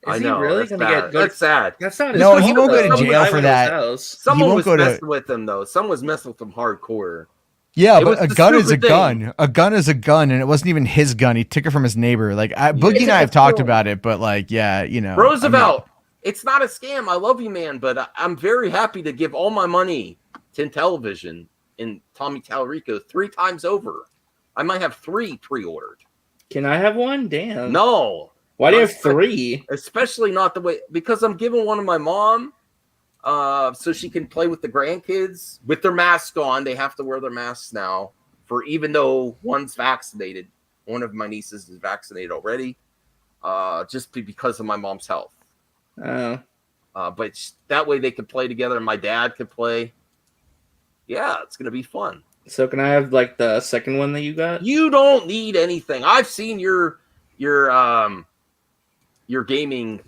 Is he really going to get? That's sad. That's not. No, his he fault, won't go to though. jail I for went to his that. house. Someone won't was go to- messing with him though. Someone was messing with him hardcore. Yeah, It but was a the gun is a stupid thing. gun. A gun is a gun, and it wasn't even his gun. He took it from his neighbor. Like Boogie and I have talked about it, but like, yeah, you know, Roosevelt, it's not a scam. I love you, man, but I'm very happy to give all my money to Television and Tommy Tallarico 3 times over. I might have 3 pre-ordered. Can I have one? Damn. No. Why do you have 3? Especially not the way, because I'm giving one to my mom so she can play with the grandkids with their masks on. They have to wear their masks now for even though one's vaccinated. One of my nieces is vaccinated already just because of my mom's health. Oh. But that way they could play together and my dad could play. Yeah, it's going to be fun. So can I have like the second one that you got? You don't need anything. I've seen your gaming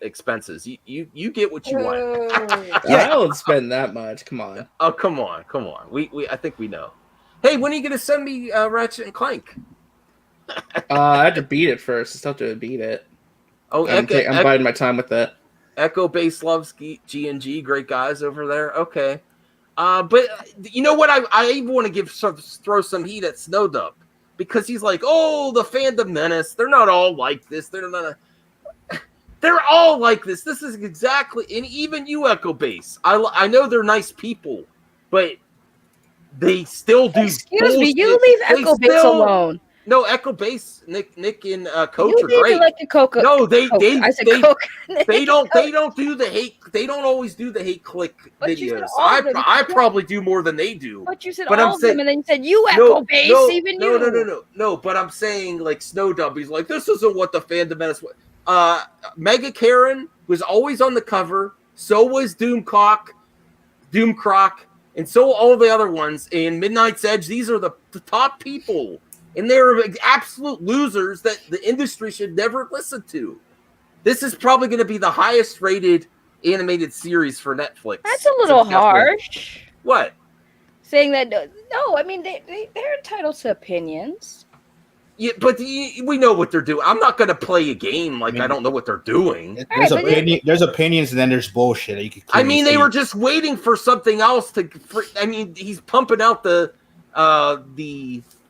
expenses. You get what you want. Yeah, I won't spend that much. Come on. Oh, come on. We I think we know. Hey, when are you going to send me Ratchet and Clank? I have to beat it first. I still have to beat it. Oh, I'm biding my time with that. Echo Base loves G&G, great guys over there. Okay. But you know what? I even want to throw some heat at Snowdub because he's like, oh, the fandom menace. They're not all like this. They're all like this. This is exactly, and even you, Echo Base. I know they're nice people, but they still do. Excuse me, you leave Echo Base alone. No, Echo Base, Nick and Coach You are great. like the Coca. No, they Coke. don't do the hate. They don't always do the hate click But you said videos. all of them. I probably do more than they do. But you said But all I'm of them, saying- and then you said you Echo Base, even you. No. But I'm saying like Snowdub. He's like, this isn't what the fandom menace was. Mega Karen was always on the cover. So was Doomcroc, and so all the other ones. And Midnight's Edge. These are the top people. And they're absolute losers that the industry should never listen to. This is probably going to be the highest rated animated series for Netflix. That's a little harsh. What? Saying that, no, I mean, they're entitled to opinions. Yeah, but we know what they're doing. I'm not going to play a game like I don't know what they're doing. There's opinions and then there's bullshit that you can. I mean, they were just waiting for something else to. I mean, he's pumping out the.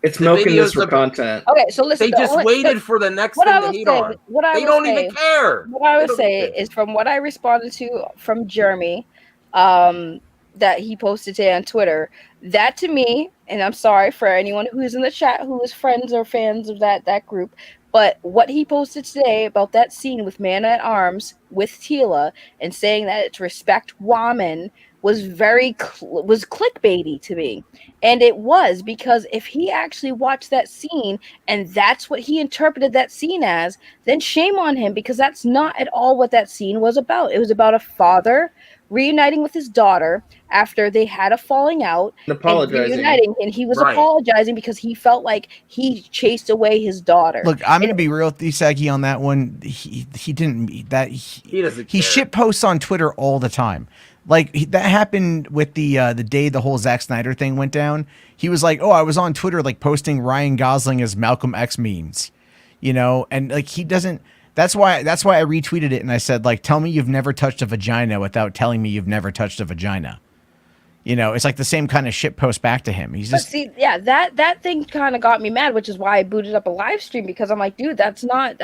It's milking this for content. Okay, so listen. They just waited for the next thing to hate on. They don't even care. What I would say is from what I responded to from Jeremy, that he posted today on Twitter, that to me, and I'm sorry for anyone who is in the chat who is friends or fans of that group, but what he posted today about that scene with Man at Arms with Tila and saying that it's respect woman was very was clickbaity to me. And it was, because if he actually watched that scene and that's what he interpreted that scene as, then shame on him, because that's not at all what that scene was about. It was about a father reuniting with his daughter after they had a falling out and apologizing. And he was apologizing because he felt like he chased away his daughter. Look, I'm gonna be real with you, Saggy, on that one. He didn't mean that. He doesn't. He shit posts on Twitter all the time. Like that happened with the day the whole Zack Snyder thing went down. He was like, "Oh, I was on Twitter like posting Ryan Gosling as Malcolm X memes," you know, and like he doesn't. That's why I retweeted it and I said, like, tell me you've never touched a vagina without telling me you've never touched a vagina. You know, it's like the same kind of shit post back to him. He's just that thing kind of got me mad, which is why I booted up a live stream, because I'm like, dude, that's not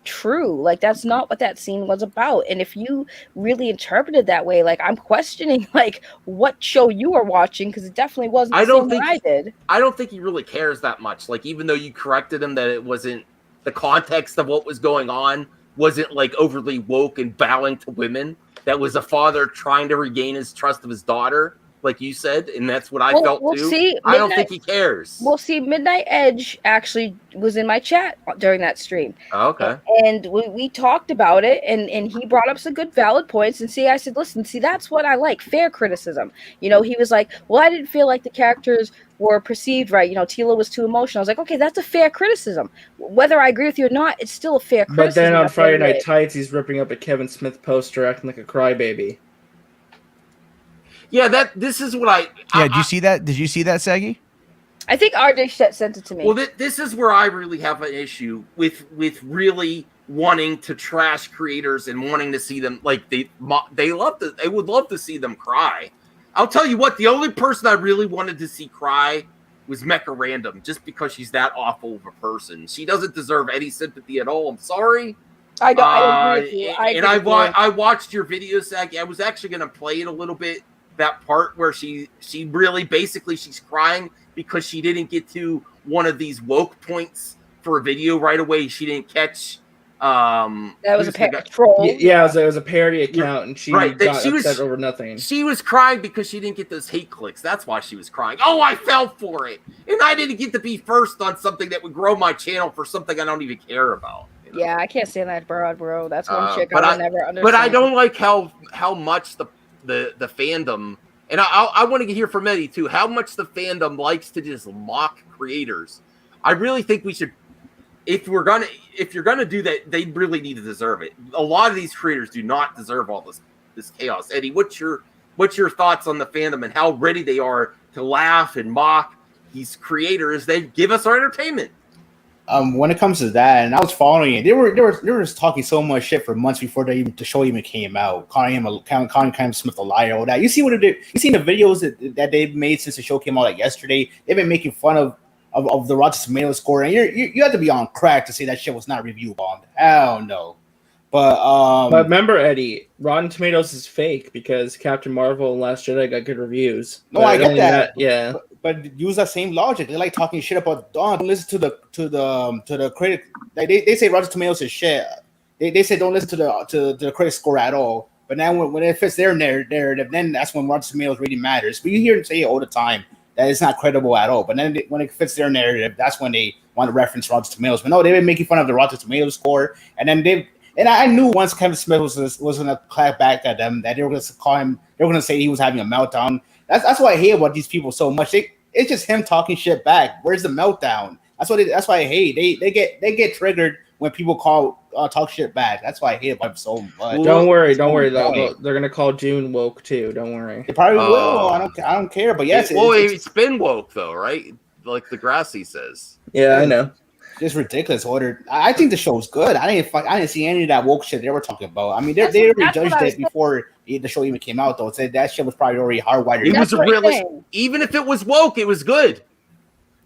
true. Like, that's not what that scene was about. And if you really interpreted that way, like, I'm questioning like what show you are watching, because it definitely wasn't the same that I did. I don't think he really cares that much. Like, even though you corrected him that it wasn't, the context of what was going on wasn't like overly woke and bowing to women. That was a father trying to regain his trust of his daughter. like you said, and that's what I Well, felt we'll too. see. I don't think he cares. Well, see, Midnight Edge actually was in my chat during that stream. Okay. And we talked about it, and he brought up some good valid points. And see, I said, listen, see, that's what I like, fair criticism. You know, he was like, well, I didn't feel like the characters were perceived right. You know, Tila was too emotional. I was like, okay, that's a fair criticism. Whether I agree with you or not, it's still a fair criticism. But then on Friday Night Tights, he's ripping up a Kevin Smith poster, acting like a crybaby. Yeah, this is what did you see that? Did you see that, Saggy? I think RJ sent it to me. Well, this is where I really have an issue with really wanting to trash creators and wanting to see them like they would love to see them cry. I'll tell you what, the only person I really wanted to see cry was Mecha Random, just because she's that awful of a person. She doesn't deserve any sympathy at all. I'm sorry. I agree with you. I watched your video, Saggy. I was actually going to play it a little bit. That part where she really basically she's crying because she didn't get to one of these woke points for a video right away. She didn't catch that was a troll. Yeah, it was a parody account, and she got upset over nothing. She was crying because she didn't get those hate clicks. That's why she was crying. Oh, I fell for it, and I didn't get to be first on something that would grow my channel for something I don't even care about. You know? Yeah, I can't stand that broad, bro. That's one chick I never understand. But I don't like how much the fandom, and I want to hear from Eddie too, how much the fandom likes to just mock creators. I really think we should, if you're gonna do that, they really need to deserve it. A lot of these creators do not deserve all this chaos. Eddie, what's your thoughts on the fandom and how ready they are to laugh and mock these creators? They give us our entertainment. When it comes to that, and I was following it, they were just talking so much shit for months before the show even came out, calling Kevin Smith a liar, all that. You see what it did? You seen the videos that they've made since the show came out, like yesterday? They've been making fun of the Rotten Tomatoes score, and you have to be on crack to say that shit was not review bombed. Hell no. But remember, Eddie, Rotten Tomatoes is fake because Captain Marvel and Last Jedi got good reviews. No, I get that. Yeah. But use that same logic. They like talking shit about don't listen to the critic. They say Rotten Tomatoes is shit. They say don't listen to the critic score at all. But now when it fits their narrative, then that's when Rotten Tomatoes really matters. But you hear them say it all the time that it's not credible at all. But then when it fits their narrative, that's when they want to reference Rotten Tomatoes. But no, they've been making fun of the Rotten Tomatoes score, and then I knew once Kevin Smith was going to clap back at them that they were going to call him. They were going to say he was having a meltdown. That's why I hate about these people so much. It's just him talking shit back. Where's the meltdown? That's why I hate. They get triggered when people talk shit back. That's why I hate about him so much. Don't worry. They're gonna call June woke too. Don't worry. They probably will. I don't care. But yes, it's been woke though, right? Like the Grassy says. Yeah, I know. It's ridiculous. I think the show's good. I didn't see any of that woke shit they were talking about. I mean, they already judged it before the show even came out, though. It said that shit was probably already hardwired. It was really, even if it was woke, it was good.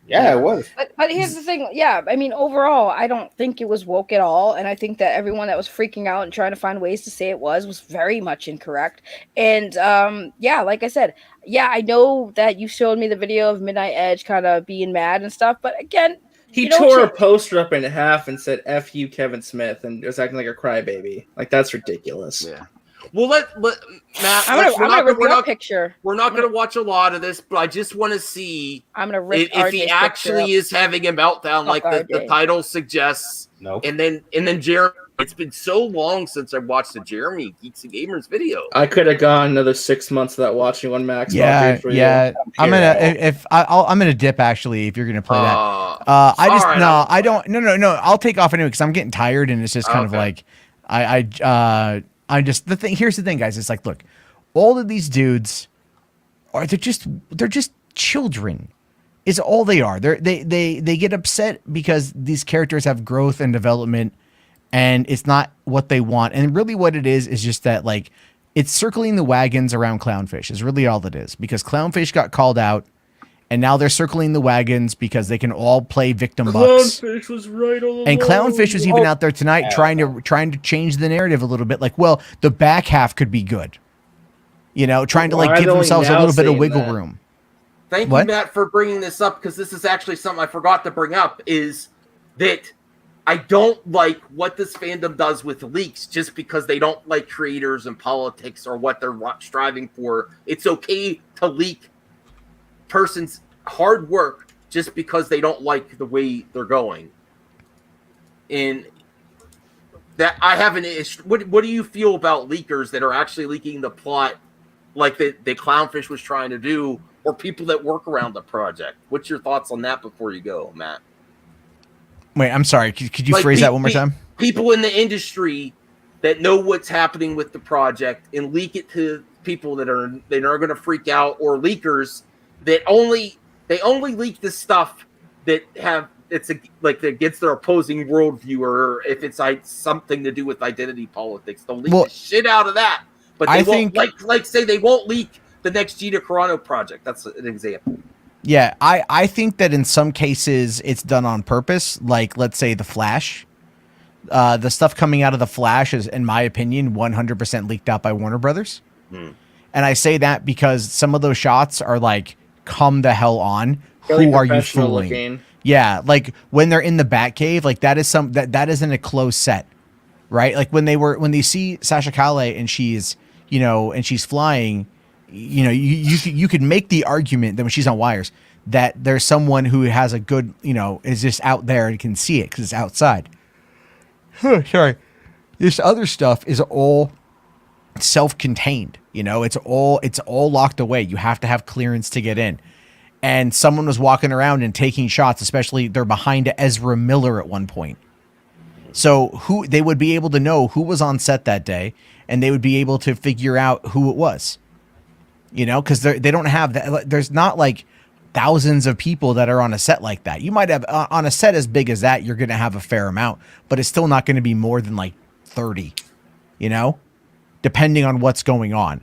Yeah, it was. But here's the thing. Yeah, I mean, overall, I don't think it was woke at all, and I think that everyone that was freaking out and trying to find ways to say it was very much incorrect. And yeah, like I said, yeah, I know that you showed me the video of Midnight Edge kind of being mad and stuff, but again. He tore a poster up in half and said "F you, Kevin Smith," and was acting like a crybaby. Like that's ridiculous. Yeah. Well, let Matt. I'm gonna rip your picture. We're not gonna watch a lot of this, but I just want to see. I'm gonna rip if he actually is having a meltdown, like the title suggests. Nope. And then Jeremy. It's been so long since I watched the Jeremy Geeks and Gamers video. I could have gone another 6 months without watching one, Max. Yeah. I'm gonna dip actually if you're gonna play that. I don't. No. I'll take off anyway because I'm getting tired and it's just kind of like here's the thing, guys. It's like, look, all of these dudes they're just children. Is all they are. They get upset because these characters have growth and development. And it's not what they want. And really what it is just that, like, it's circling the wagons around Clownfish is really all it is. Because Clownfish got called out, and now they're circling the wagons because they can all play victim bucks. Clownfish was right all along. And Clownfish was even out there tonight trying to change the narrative a little bit. Like, well, the back half could be good. You know, trying to, like, give themselves a little bit of wiggle room. Thank you, Matt, for bringing this up, because this is actually something I forgot to bring up, is that I don't like what this fandom does with leaks just because they don't like creators and politics or what they're striving for. It's okay to leak person's hard work just because they don't like the way they're going. And that I have an issue. What do you feel about leakers that are actually leaking the plot like the Clownfish was trying to do, or people that work around the project? What's your thoughts on that before you go, Matt? Wait, I'm sorry. Could you phrase that one more time? People in the industry that know what's happening with the project and leak it to people that are going to freak out, or leakers that only leak the stuff that have that gets their opposing worldview, or if it's something to do with identity politics, they'll leak the shit out of that. But they won't say they won't leak the next Gina Carano project. That's an example. Yeah, I think that in some cases it's done on purpose. Like, let's say The Flash. The stuff coming out of The Flash is, in my opinion, 100% leaked out by Warner Brothers. And I say that because some of those shots are like, come the hell on. Really who are you professional fooling? looking. Yeah, like when they're in the Batcave, like that is that isn't a closed set, right? Like when they see Sasha Calle and she's flying, you could make the argument that when she's on wires that there's someone who has a good, is just out there and can see it because it's outside. Sorry. This other stuff is all self-contained, it's all locked away. You have to have clearance to get in. And someone was walking around and taking shots, especially they're behind Ezra Miller at one point. So they would be able to know who was on set that day, and they would be able to figure out who it was. Because they don't have that. There's not like thousands of people that are on a set like that. You might have on a set as big as that, you're going to have a fair amount, but it's still not going to be more than like 30, depending on what's going on.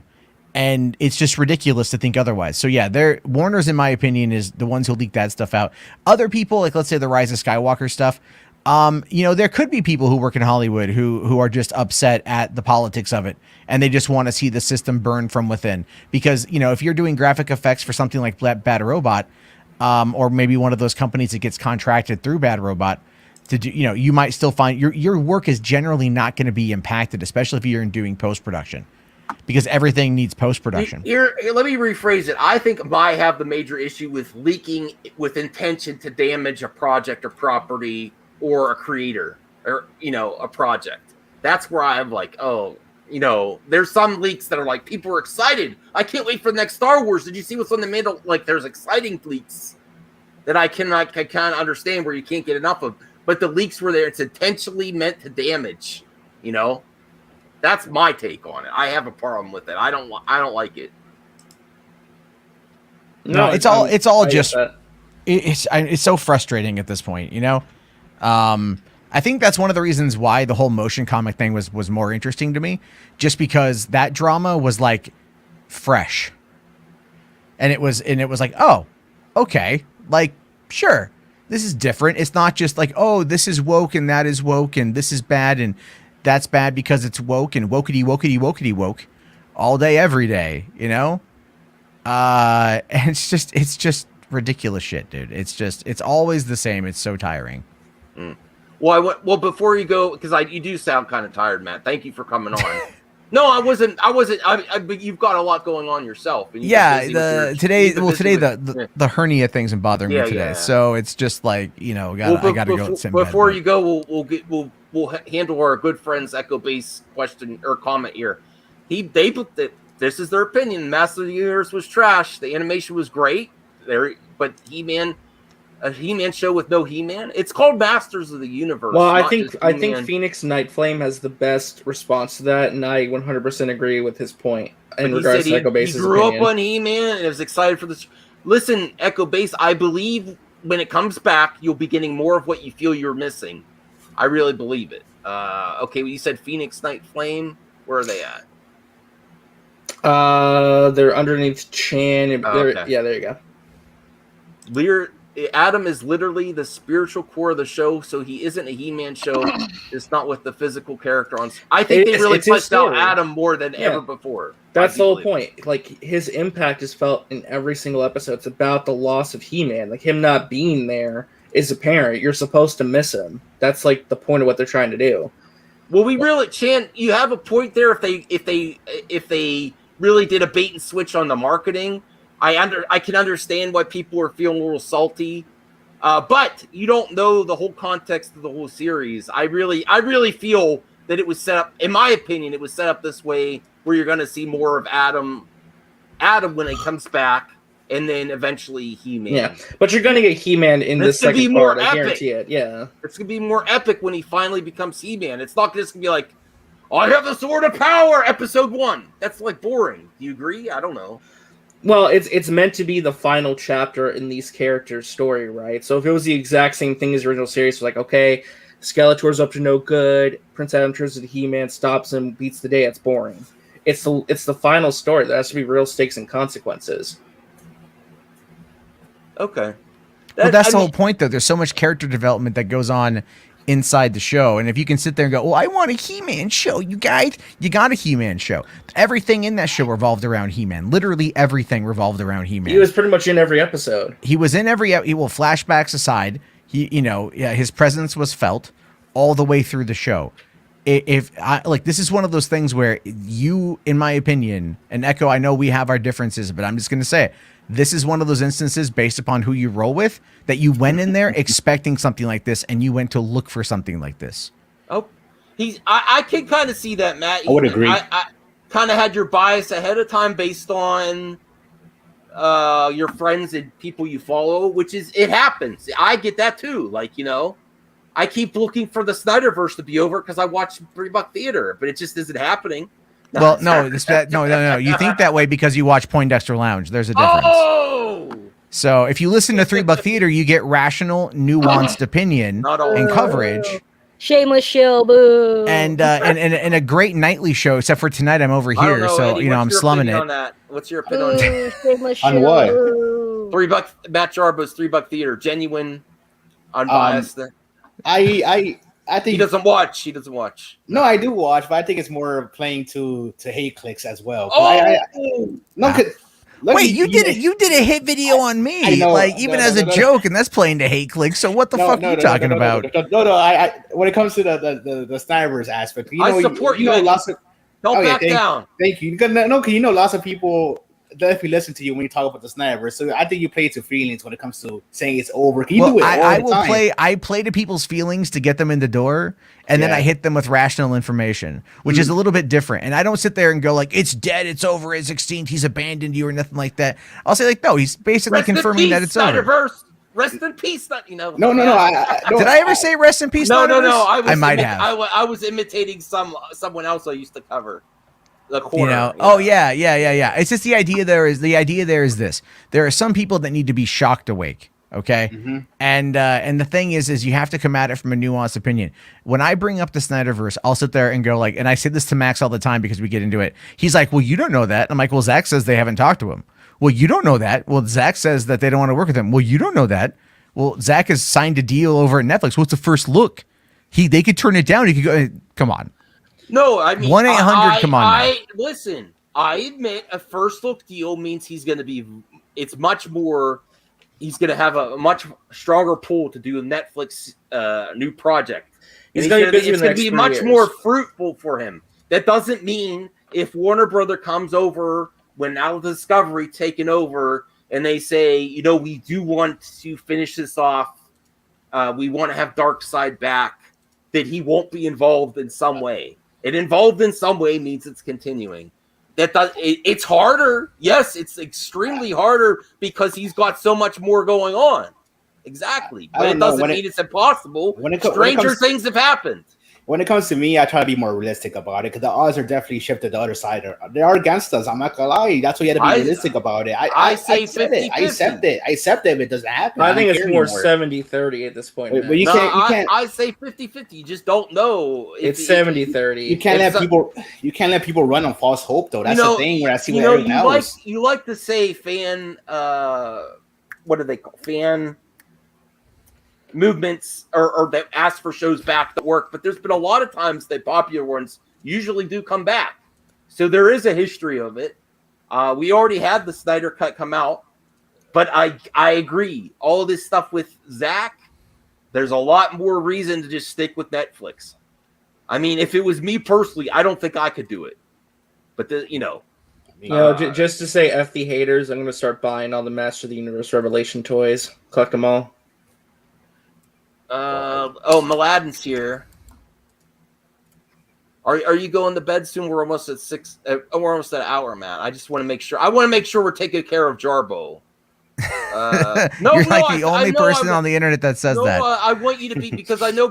And it's just ridiculous to think otherwise. So yeah, Warner's, in my opinion, is the ones who leak that stuff out. Other people, like let's say the Rise of Skywalker stuff, there could be people who work in Hollywood who are just upset at the politics of it, and they just want to see the system burn from within. Because if you're doing graphic effects for something like Bad Robot, or maybe one of those companies that gets contracted through Bad Robot to do, you might still find your work is generally not going to be impacted, especially if you're doing post production. Because everything needs post-production. Here, let me rephrase it. I think I have the major issue with leaking with intention to damage a project or property or a creator or, a project. That's where I'm like, there's some leaks that are like, people are excited. I can't wait for the next Star Wars. Did you see what's on the middle? Like, there's exciting leaks that I kind of understand where you can't get enough of. But the leaks were there. It's intentionally meant to damage, That's my take on it. I have a problem with it. I don't like it. No, it's all just it's so frustrating at this point, I think that's one of the reasons why the whole motion comic thing was more interesting to me, just because that drama was like fresh. And it was like, "Oh, okay. Like, sure. This is different. It's not just like, oh, this is woke and that is woke and this is bad and that's bad because it's woke and wokety woke all day, every day, and it's just ridiculous shit, dude. It's always the same. It's so tiring. Well, before you go, because you do sound kind of tired, Matt. Thank you for coming on. No, I wasn't. But you've got a lot going on yourself. And today the hernia thing's been bothering me today. Yeah. So it's just like, I gotta go. Before you go, we'll handle our good friend's Echo Base question or comment here. This is their opinion. Master of the Universe was trash. The animation was great. But a He-Man show with no He-Man. It's called Masters of the Universe. Well, I think Phoenix Nightflame has the best response to that, and I 100% agree with his point in regards to Echo Base's opinion. He grew up on He-Man and was excited for this. Listen, Echo Base, I believe when it comes back, you'll be getting more of what you feel you're missing. I really believe it. Okay, well, you said Phoenix Nightflame. Where are they at? They're underneath Chan. Okay. Yeah, there you go. Adam is literally the spiritual core of the show, so he isn't a He-Man show. It's not with the physical character on. I think they really fleshed out Adam more than ever before. That's the whole point. Like, his impact is felt in every single episode. It's about the loss of He-Man. Like, him not being there is apparent. You're supposed to miss him. That's like the point of what they're trying to do. Well, we really, Chan, you have a point there. If they really did a bait and switch on the marketing, I can understand why people are feeling a little salty. But you don't know the whole context of the whole series. I really feel that it was set up. In my opinion, it was set up this way where you're going to see more of Adam when he comes back, and then eventually He-Man. Yeah, but you're going to get He-Man in this second part. I guarantee it. Yeah, it's going to be more epic when he finally becomes He-Man. It's not just going to be like, I have the Sword of Power, episode 1. That's like boring. Do you agree? I don't know. Well, it's meant to be the final chapter in these characters' story, right? So if it was the exact same thing as the original series, like, okay, Skeletor's up to no good, Prince Adam turns into He-Man, stops him, beats the day, it's boring. It's the final story. There has to be real stakes and consequences. Okay. Well, that's the whole point, though. There's so much character development that goes on inside the show, and if you can sit there and go, "Oh, I want a He-Man show," you guys, you got a He-Man show. Everything in that show revolved around He-Man. Literally everything revolved around He-Man. He was pretty much in every episode. He was in every. Well, flashbacks aside, his presence was felt all the way through the show. If I like, this is one of those things where you, in my opinion, and Echo, I know we have our differences, but I'm just going to say it. This is one of those instances based upon who you roll with that you went in there expecting something like this and you went to look for something like this. Oh, I can kind of see that, Matt. I would agree. I kind of had your bias ahead of time based on your friends and people you follow, which is, it happens. I get that too. Like, I keep looking for the Snyderverse to be over because I watch $3 Theater, but it just isn't happening. Well, no. You think that way because you watch Poindexter Lounge. There's a difference. Oh! So if you listen to $3 Theater, you get rational, nuanced opinion and coverage. Shameless shill, boo. And a great nightly show, except for tonight I'm over here, know, so Eddie, I'm slumming it. On that? What's your opinion on that? Shameless On shill, what? boo. $3 Matt Jarbo's $3 Theater, genuine, unbiased. I think he doesn't watch. He doesn't watch. No, I do watch, but I think it's more playing to hate clicks as well. Wait, you did it. You did a hit video on me, even as a joke, and that's playing to hate clicks. So what the fuck are you talking about? No. I when it comes to the Snyderverse aspect, I support you. Lots of. Don't back down. Thank you. Because lots of people definitely listen to you when you talk about the Snyderverse. So I think you play to feelings when it comes to saying it's over. Can you do it all the time? I play to people's feelings to get them in the door, and then I hit them with rational information, which is a little bit different. And I don't sit there and go like, it's dead, it's over, it's extinct, he's abandoned you, or nothing like that. I'll say like, no, he's basically confirming that it's over. Rest in peace, No. Did I ever say rest in peace? No. I might have. I was imitating someone else I used to cover. The corner, Oh yeah. It's just the idea there is this. There are some people that need to be shocked awake. Okay. Mm-hmm. And the thing is you have to come at it from a nuanced opinion. When I bring up the Snyderverse, I'll sit there and go like, and I say this to Max all the time because we get into it. He's like, well, you don't know that. I'm like, well, Zach says they haven't talked to him. Well, you don't know that. Well, Zach says that they don't want to work with him. Well, you don't know that. Well, Zach has signed a deal over at Netflix. What's the first look? They could turn it down. He could go, come on. No, I mean 1-800. Come on. Listen. I admit a first look deal means he's going to be. It's much more. He's going to have a much stronger pull to do a Netflix new project. It's going to be much more fruitful for him. That doesn't mean if Warner Brother comes over when now Discovery taken over and they say, we do want to finish this off. We want to have Darkseid back. That he won't be involved in some way. And involved in some way means it's continuing. It's harder. Yes, it's extremely harder because he's got so much more going on. Exactly. But it doesn't mean it's impossible. Stranger things have happened. When it comes to me, I try to be more realistic about it because the odds are definitely shifted to the other side. They are against us. I'm not gonna lie. That's why you have to be realistic about it. I say 50-50. I accept it. I accept it if it doesn't happen. I think it's more 70-30 at this point. But you can't. I say 50-50. You just don't know. It's 70-30. You can't let people. You can't let people run on false hope, though. That's the thing. Where I see everything else. You like to say fan. What do they call fan? Movements or that ask for shows back that work, but there's been a lot of times that popular ones usually do come back. So there is a history of it. We already had the Snyder Cut come out, but I agree. All of this stuff with Zach, there's a lot more reason to just stick with Netflix. I mean, if it was me personally, I don't think I could do it. But just to say F the haters, I'm going to start buying all the Master of the Universe Revelation toys. Collect them all. Mladen's here. Are you going to bed soon? We're almost at 6. We're almost at an hour, man. I just want to make sure. I want to make sure we're taking care of Jarbo. You're like the only person on the internet that says that. I want you to be, because I know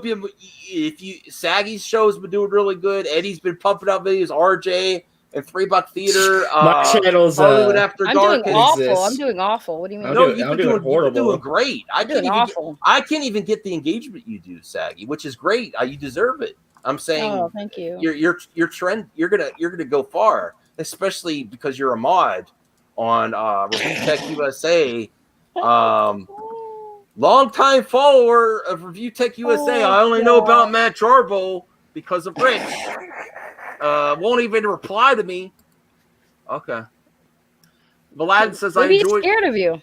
Saggy's show's been doing really good. Eddie's been pumping out videos. RJ and $3 Theater. My channel's Hollywood After I'm Dark. doing awful. exists. I'm doing awful. What do you mean? You've been horrible. doing great. I can't even get the engagement you do, Saggy, which is great. You deserve it. I'm saying. Oh, thank you. Your trend. You're gonna go far, especially because you're a mod on Review Tech USA. Long-time follower of Review Tech USA. I only know about Matt Jarbo because of Rich. Won't even reply to me. Okay. Vlad says Maybe I enjoy. he's scared of you.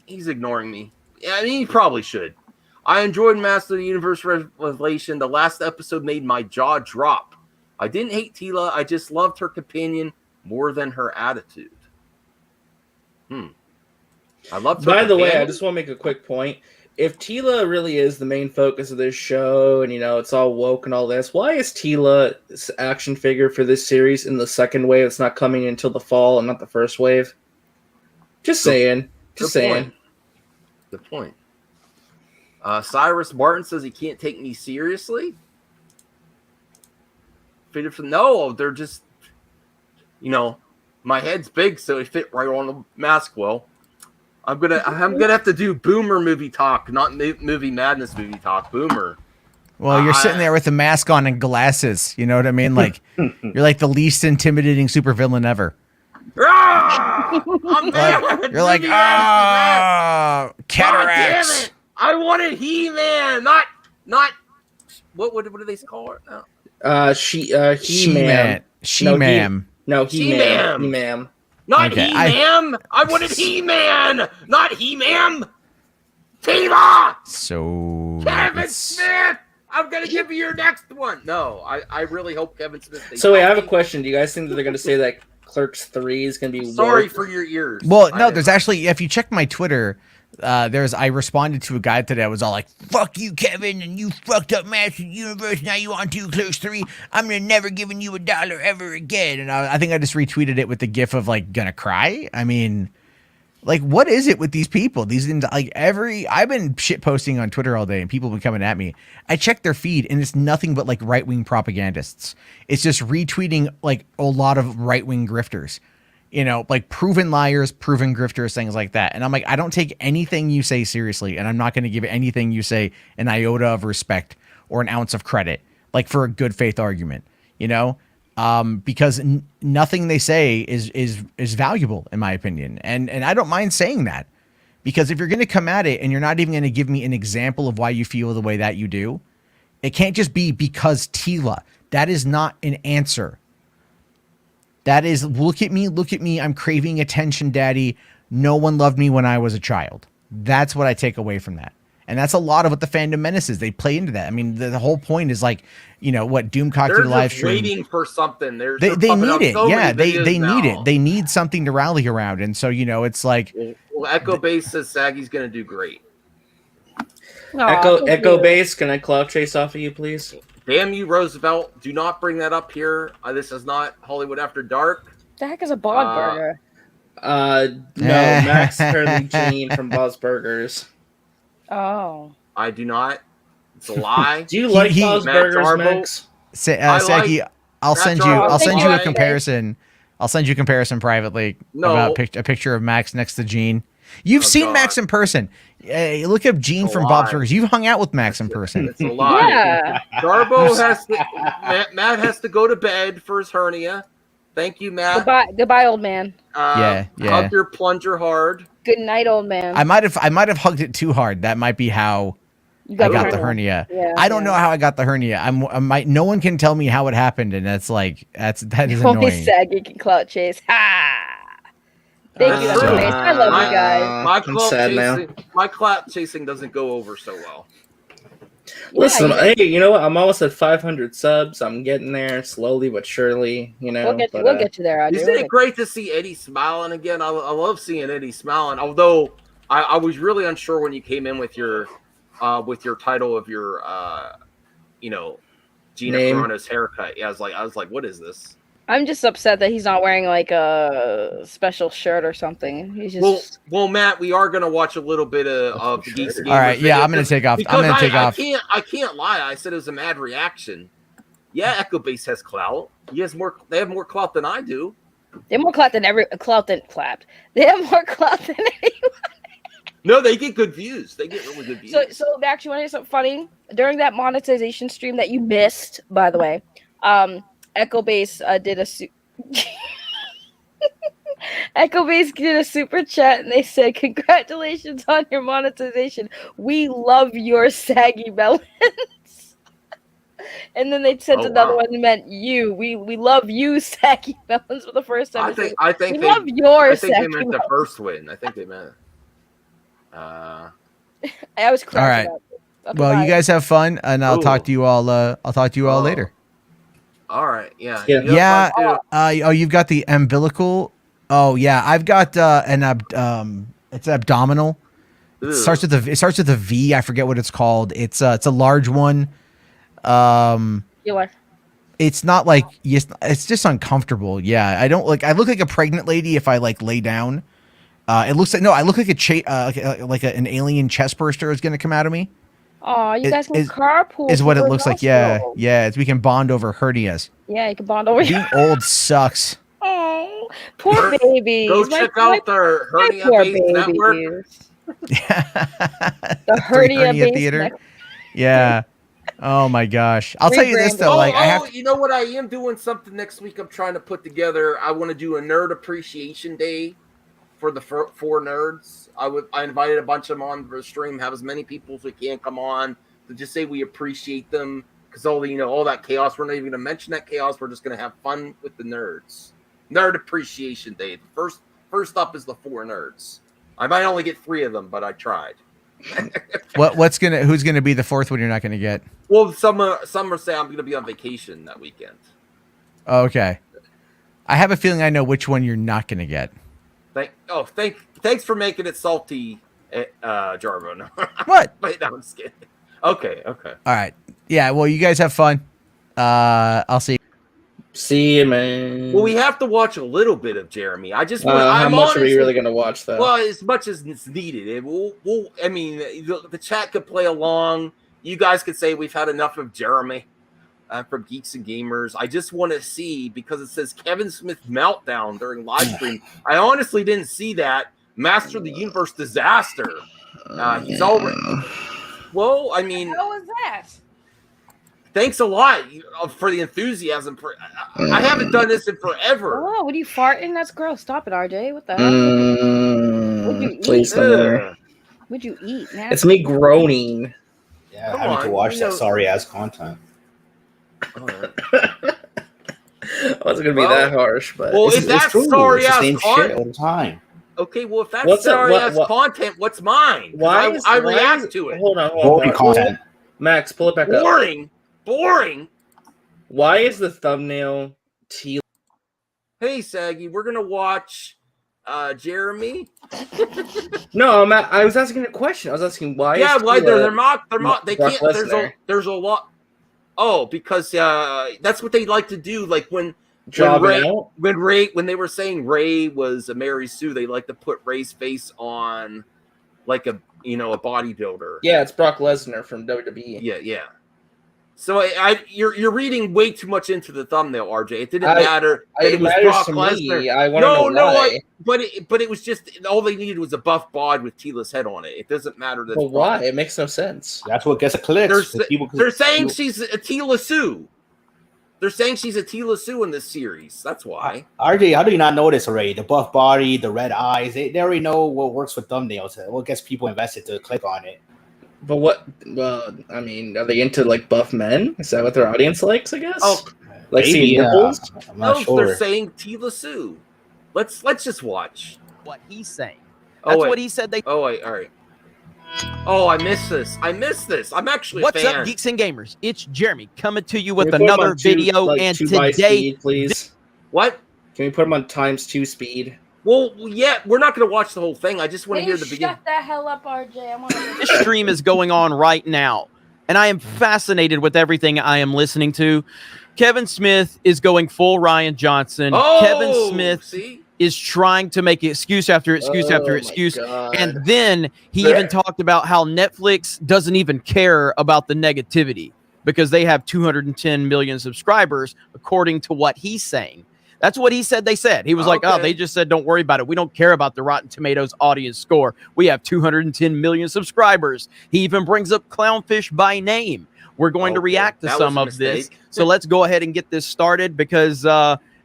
He's ignoring me. Yeah, I mean, he probably should. I enjoyed Master of the Universe Revelation. The last episode made my jaw drop. I didn't hate Tila. I just loved her companion more than her attitude. I loved her. By the way, I just want to make a quick point. If Tila really is the main focus of this show, and it's all woke and all this, why is Tila's action figure for this series in the second wave? It's not coming until the fall and not the first wave. Just saying. Just saying. Good point. Cyrus Martin says he can't take me seriously. No, they're just, my head's big, so it fit right on the mask well. I'm gonna have to do Boomer movie talk, not movie madness movie talk. Boomer. Well, you're sitting there with a mask on and glasses. You know what I mean? Like you're like the least intimidating supervillain ever. I'm there. You're like, cataracts. I wanted He-Man, not what do they call it now? He-Man. She-Ma'am. No, He-Man. Not He-Man. I wanted He-Man, not He-Man. Tiva. So Kevin Smith. I'm gonna give you your next one. No, I really hope Kevin Smith. So wait, I have a question. Do you guys think that they're gonna say that Clerks 3 is gonna be? Sorry for your ears. Well, no, there's actually, if you check my Twitter, I responded to a guy today. I was all like, "Fuck you, Kevin, and you fucked up Master Universe. Now you want to do Clerks 3. I'm gonna never giving you $1 ever again." And I think I just retweeted it with the gif of like gonna cry. I mean, like, what is it with these people? I've been shit posting on Twitter all day, and people have been coming at me. I check their feed, and it's nothing but like right wing propagandists. It's just retweeting like a lot of right wing grifters. Like proven liars, proven grifters, things like that. And I'm like, I don't take anything you say seriously, and I'm not going to give anything you say an iota of respect or an ounce of credit, like for a good faith argument, because nothing they say is valuable in my opinion. And I don't mind saying that, because if you're going to come at it and you're not even going to give me an example of why you feel the way that you do, it can't just be because Tila. That is not an answer. That is, look at me, I'm craving attention, daddy. No one loved me when I was a child. That's what I take away from that. And that's a lot of what the fandom menace is. They play into that. I mean, the whole point is like, what Doomcock did live stream. They're waiting for something. They need it. Yeah, they need it. They need something to rally around. And so, it's like. Well, Echo Base says Saggy's going to do great. Echo Base, can I cloud chase off of you, please? Damn you, Roosevelt. Do not bring that up here. This is not Hollywood After Dark. The heck is a Bod Burger? No, Max Hurley Jean from Bob's Burgers. Oh. I do not. It's a lie. Do you like Bob's Burgers, Max? Saggy, I'll send you a comparison. I'll send you a comparison privately about a picture of Max next to Gene. You've seen Max in person. Look up Gene from Bob's Burgers. You've hung out with Max in person. It's a lie. Yeah. Darbo Matt has to go to bed for his hernia. Thank you, Matt. Goodbye, old man. Yeah. Hug your plunger hard. Good night, old man. I might have hugged it too hard. That might be how I got the hernia. Yeah, I don't know how I got the hernia. No one can tell me how it happened, and that is Only annoying. Saggy can clout chase. Ha! Thank you, That's Echo true. Base. I love you guys. My I'm sad now. clap chasing doesn't go over so well. Yeah, Listen, you- hey, you know what? I'm almost at 500 subs. I'm getting there slowly but surely. You know, we'll get you there, Audrey. Isn't it great to see Eddie smiling again? I love seeing Eddie smiling. Although I was really unsure when you came in with your title of your Gina Name. Carano's haircut. Yeah, I was like, what is this? I'm just upset that he's not wearing like a special shirt or something. He's just Well, Matt, we are gonna watch a little bit of the Geeks. All right, yeah, I'm gonna take off. I'm gonna take off. I can't lie. I said it was a mad reaction. Yeah, Echo Base has clout. They have more clout than I do. they have more clout than clapped. They have more clout than anyone. No, they get good views. They get really good views. So Max, you want to hear something funny? During that monetization stream that you missed, by the way, Echo Base did a Echo Base did a super chat and they said, "Congratulations on your monetization. We love your saggy melons." And then they sent another one that meant you. We love you, saggy melons, for the first time. I think we love your. I think they saggy meant the melons. first win. I think they meant. I was All right. cracking up. Okay, Well, bye. you guys have fun, and I'll talk to you all. I'll talk to you all later. All right. Yeah. Yeah. You have fun, too. Oh, you've got the umbilical. Oh yeah, I've got it's abdominal. It starts with a V. I forget what it's called. It's a large one. Your life. It's not like it's just uncomfortable. Yeah, I don't like. I look like a pregnant lady if I like lay down. It looks like I look like an alien chest burster is going to come out of me. Oh, you guys can carpool. Is what it to the looks like. Yeah, hospital. yeah. We can bond over hernias. Yeah, you can bond over. Being old sucks. Oh, poor babies. Go check out their hernia poor based network. babies. The The hernia based theater. network. Yeah. Oh my gosh. I'll tell you this though. Like I have. You know what? I am doing something next week. I'm trying to put together. I want to do a nerd appreciation day for the four nerds. I invited a bunch of them on the stream. Have as many people as we can come on to just say we appreciate them because all that chaos. We're not even gonna mention that chaos. We're just gonna have fun with the nerds. Nerd appreciation day. The first up is the four nerds. I might only get 3 of them, but I tried. Who's gonna be the fourth one you're not gonna get? Well, some are saying I'm gonna be on vacation that weekend. Okay. I have a feeling I know which one you're not gonna get. Thanks for making it salty, Jarvo. What? Wait, no, I'm just kidding. Okay. All right. Yeah. Well, you guys have fun. I'll see. See you, man. Well, we have to watch a little bit of Jeremy. I just how much are we really going to watch, though? Well, as much as it's needed. The chat could play along. You guys could say we've had enough of Jeremy from Geeks and Gamers. I just want to see, because it says Kevin Smith meltdown during live stream. I honestly didn't see that. Master of the Universe disaster. He's already. Well, I mean. How was that? Thanks a lot for the enthusiasm. I haven't done this in forever. Oh, what are you farting? That's gross. Stop it, RJ. What the hell? What'd you eat? Please don't worry. What'd you eat, man? It's me groaning. Yeah, Come having on, to watch you that know- sorry ass content. It wasn't going to be that harsh, but. Well, It's- if it's that's true. sorry It's the ass same shit content, all the time. okay. Well, if that's What's that- sorry what- ass what- content, what's mine? 'Cause Why is- I why react is- to it. Hold on. Boring content. Max, pull it back up. Boring. Why is the thumbnail T? Hey, Saggy, we're gonna watch Jeremy. No, I was asking a question. I was asking why. Yeah, is why Tila they're not. They Brock can't. Lesnar? There's a lot. Oh, because that's what they like to do. Like when Jobbing out? when they were saying Ray was a Mary Sue, they like to put Ray's face on like a bodybuilder. Yeah, it's Brock Lesnar from WWE. Yeah. So you're reading way too much into the thumbnail, RJ. It didn't matter that it was Brock Lesnar. I want to know why. But it was just all they needed was a buff bod with Tila's head on it. It doesn't matter that. But why? It makes no sense. That's what gets the clicks. They're saying she's a Tila Sue. They're saying she's a Tila Sue in this series. That's why. RJ, how do you not know this already? The buff body, the red eyes, they already know what works with thumbnails. What gets people invested to click on it. But what? Well, I mean, are they into like buff men? Is that what their audience likes? I guess. Oh, like maybe, seeing nipples. I'm not No, sure. they're saying Tila Sue. Let's just watch. what he's saying. Oh, That's wait. what he said. Oh wait, all right. Oh, I missed this. I'm actually What's a fan. up, geeks and gamers? It's Jeremy coming to you Can with we put 'em another on two- video, like, and 2 by today, speed, please. What? Can we put them on ×2 speed? Well, yeah, we're not going to watch the whole thing. I just want to hear the beginning. Shut the hell up, RJ. I want to. this stream is going on right now, and I am fascinated with everything I am listening to. Kevin Smith is going full Ryan Johnson. Oh, Kevin Smith see? is trying to make excuse after excuse after excuse. And then he There- even talked about how Netflix doesn't even care about the negativity because they have 210 million subscribers, according to what he's saying. That's what he said. They said. He was like, oh, Okay. they just said, don't worry about it. We don't care about the Rotten Tomatoes audience score. We have 210 million subscribers. He even brings up Clownfish by name. We're going to Okay, react to that some was of a this. mistake. So let's go ahead and get this started because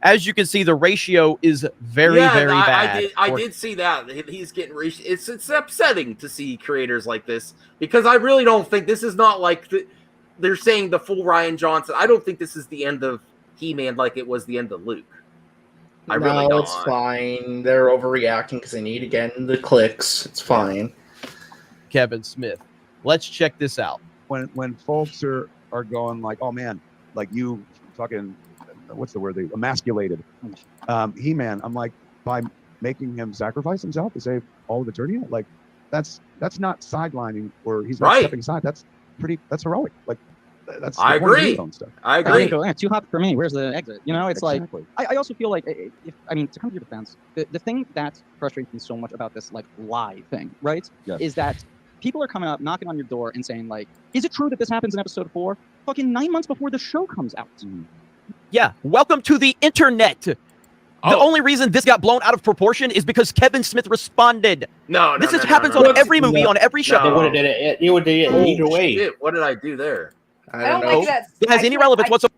as you can see, the ratio is very, very bad. I did see that. He's getting reached. It's upsetting to see creators like this because I really don't think this is not like they're saying the full Ryan Johnson. I don't think this is the end of He-Man like it was the end of Luke. I really don't. It's fine. They're overreacting because they need to get in the clicks. It's fine. Kevin Smith. Let's check this out. When folks are going like, oh man, like you fucking, what's the word? They emasculated He-Man. I'm like, by making him sacrifice himself to save all of Eternia, like that's not sidelining or he's not stepping aside. That's heroic. Like that's I agree. Stuff. I agree. Too hot for me. Where's the exit? You know, it's Exactly. like I also feel like to come to your defense, the thing that frustrates me so much about this like lie thing, right? Yes. Is that people are coming up, knocking on your door and saying like, is it true that this happens in episode 4? Fucking 9 months before the show comes out. Yeah. Welcome to the internet. The only reason this got blown out of proportion is because Kevin Smith responded. No, This happens on every movie, on every show. They would have did it. It would have either way. Shit, what did I do there? I don't like that. It has any relevance whatsoever.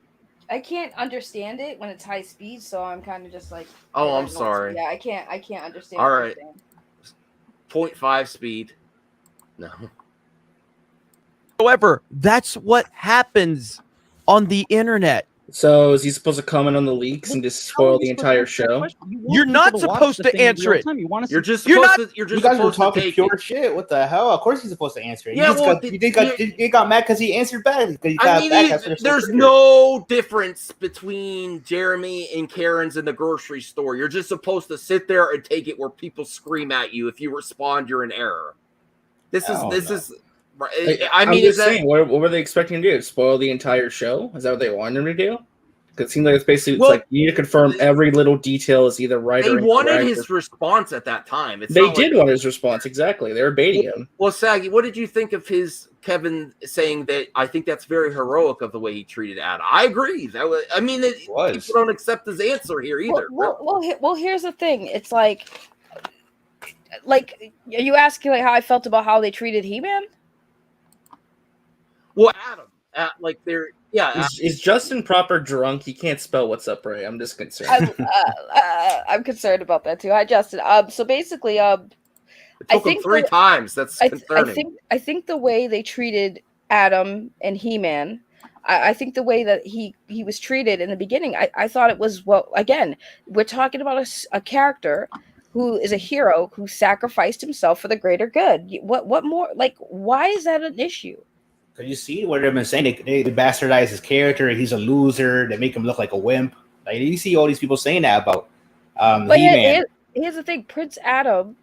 I can't understand it when it's high speed, so I'm kind of just like. Oh, I'm like, sorry. Yeah, I can't understand. All what right. you're saying. 0.5 speed. No. However, that's what happens on the internet. So is he supposed to comment on the leaks and just spoil the entire show? You're not supposed to answer it. You're just You're supposed not- to. You're You just guys were supposed to talking take pure it. shit. What the hell? Of course he's supposed to answer it. Yeah, well, you got mad because he answered back. Because he I got mean, back after the there's trigger. no difference between Jeremy and Karen's in the grocery store. You're just supposed to sit there and take it where people scream at you. If you respond, you're in error. This is. I I'm mean, just is that? saying, what were they expecting to do? Spoil the entire show? Is that what they wanted him to do? Because it seems like it's basically Well, like you need to confirm every little detail is either right They or wanted incorrect. his response at that time. It's They not did like- want his response, exactly. They were baiting him. Well, Saggy, what did you think of his Kevin saying that? I think that's very heroic of the way he treated Adam. I agree. That was. I mean, people don't accept his answer here either. Well, here's the thing. It's like you asking like how I felt about how they treated He-Man. Well, Adam, like they're Is Justin proper drunk? He can't spell what's up right. I'm just concerned. I'm concerned about that too. Hi, Justin. So basically, It took him 3 times. That's concerning. I think the way they treated Adam and He-Man, I think the way that he was treated in the beginning, I thought it was, well, again, we're talking about a character who is a hero who sacrificed himself for the greater good. What more? Like, why is that an issue? Because you see what they've been saying. They bastardize his character. He's a loser. They make him look like a wimp. Like you see all these people saying that about But He-Man. here's the thing, Prince Adam.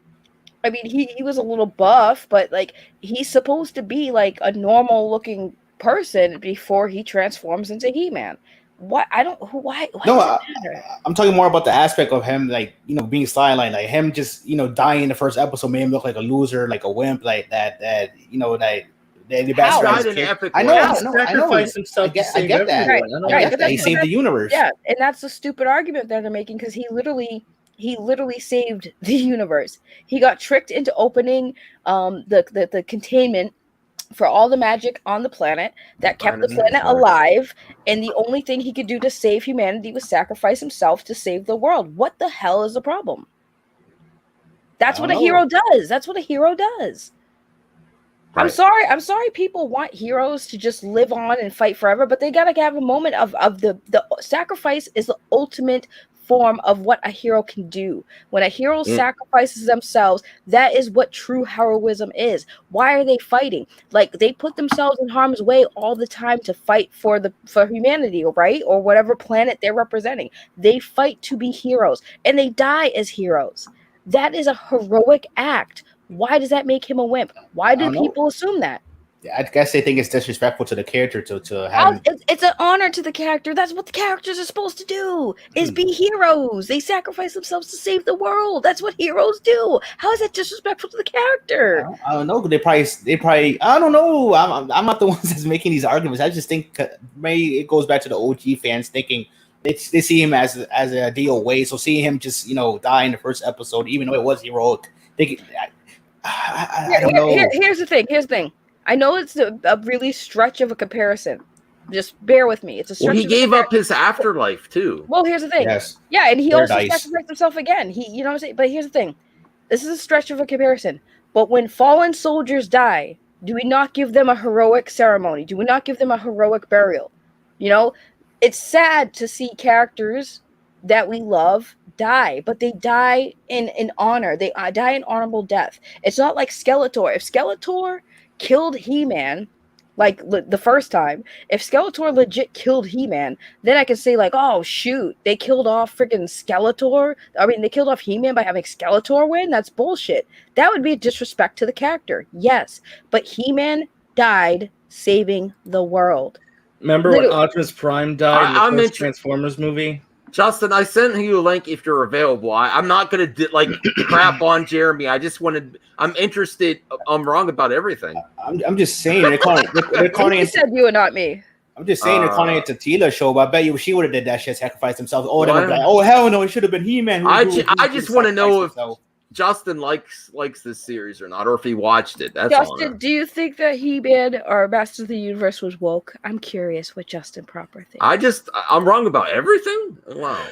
I mean, he was a little buff, but like he's supposed to be like a normal looking person before he transforms into He-Man. Why does it matter? I'm talking more about the aspect of him, like being sidelined, like him just dying in the first episode made him look like a loser, like a wimp, like that. They bastardized his character. I know. Sacrificed himself I get that. Right, I get that. He saved the universe. Yeah, and that's the stupid argument that they're making because he literally saved the universe. He got tricked into opening the containment for all the magic on the planet that kept the planet alive, and the only thing he could do to save humanity was sacrifice himself to save the world. What the hell is the problem? That's what a hero does. That's what a hero does. Right. I'm sorry people want heroes to just live on and fight forever, but they gotta have a moment of the sacrifice is the ultimate form of what a hero can do. When a hero sacrifices themselves, that is what true heroism is. Why are they fighting? Like, they put themselves in harm's way all the time to fight for humanity, right? Or whatever planet they're representing. They fight to be heroes, and they die as heroes. That is a heroic act. Why does that make him a wimp? Why do people assume that? I guess they think it's disrespectful to the character to have. It's an honor to the character. That's what the characters are supposed to do, is be heroes. They sacrifice themselves to save the world. That's what heroes do. How is that disrespectful to the character? I don't know. They probably. I don't know. I'm not the ones that's making these arguments. I just think maybe it goes back to the OG fans thinking they see him as a DOA. So seeing him just die in the first episode, even though it was heroic, I don't know. Here's the thing. I know it's a really stretch of a comparison. Just bear with me. It's a stretch. Well, he gave up his afterlife too. Well, here's the thing. Yes. Yeah, and he Paradise. also sacrificed himself again. You know what I'm saying? But here's the thing. This is a stretch of a comparison. But when fallen soldiers die, do we not give them a heroic ceremony? Do we not give them a heroic burial? It's sad to see characters that we love die, but they die in honor. They die an honorable death. It's not like Skeletor. If Skeletor killed He-Man, like the first time, if Skeletor legit killed He-Man, then I can say like, oh shoot, they killed off freaking Skeletor. I mean, they killed off He-Man by having Skeletor win. That's bullshit. That would be a disrespect to the character. Yes, but He-Man died saving the world. Remember when Optimus Prime died in the first Transformers movie? Justin, I sent you a link if you're available. I'm not gonna crap on Jeremy. I'm interested. I'm wrong about everything. I'm just saying they're calling You said you and not me. I'm just saying they're calling it the Tila show, but I bet you she would have did that shit, sacrificed themselves. Oh, they would be like, oh hell no, it should have been He-Man. I just want to know if Justin likes this series or not, or if he watched it. That's Justin, do you think that He-Man or Masters of the Universe was woke? I'm curious what Justin Proper thinks. I'm wrong about everything? Wow.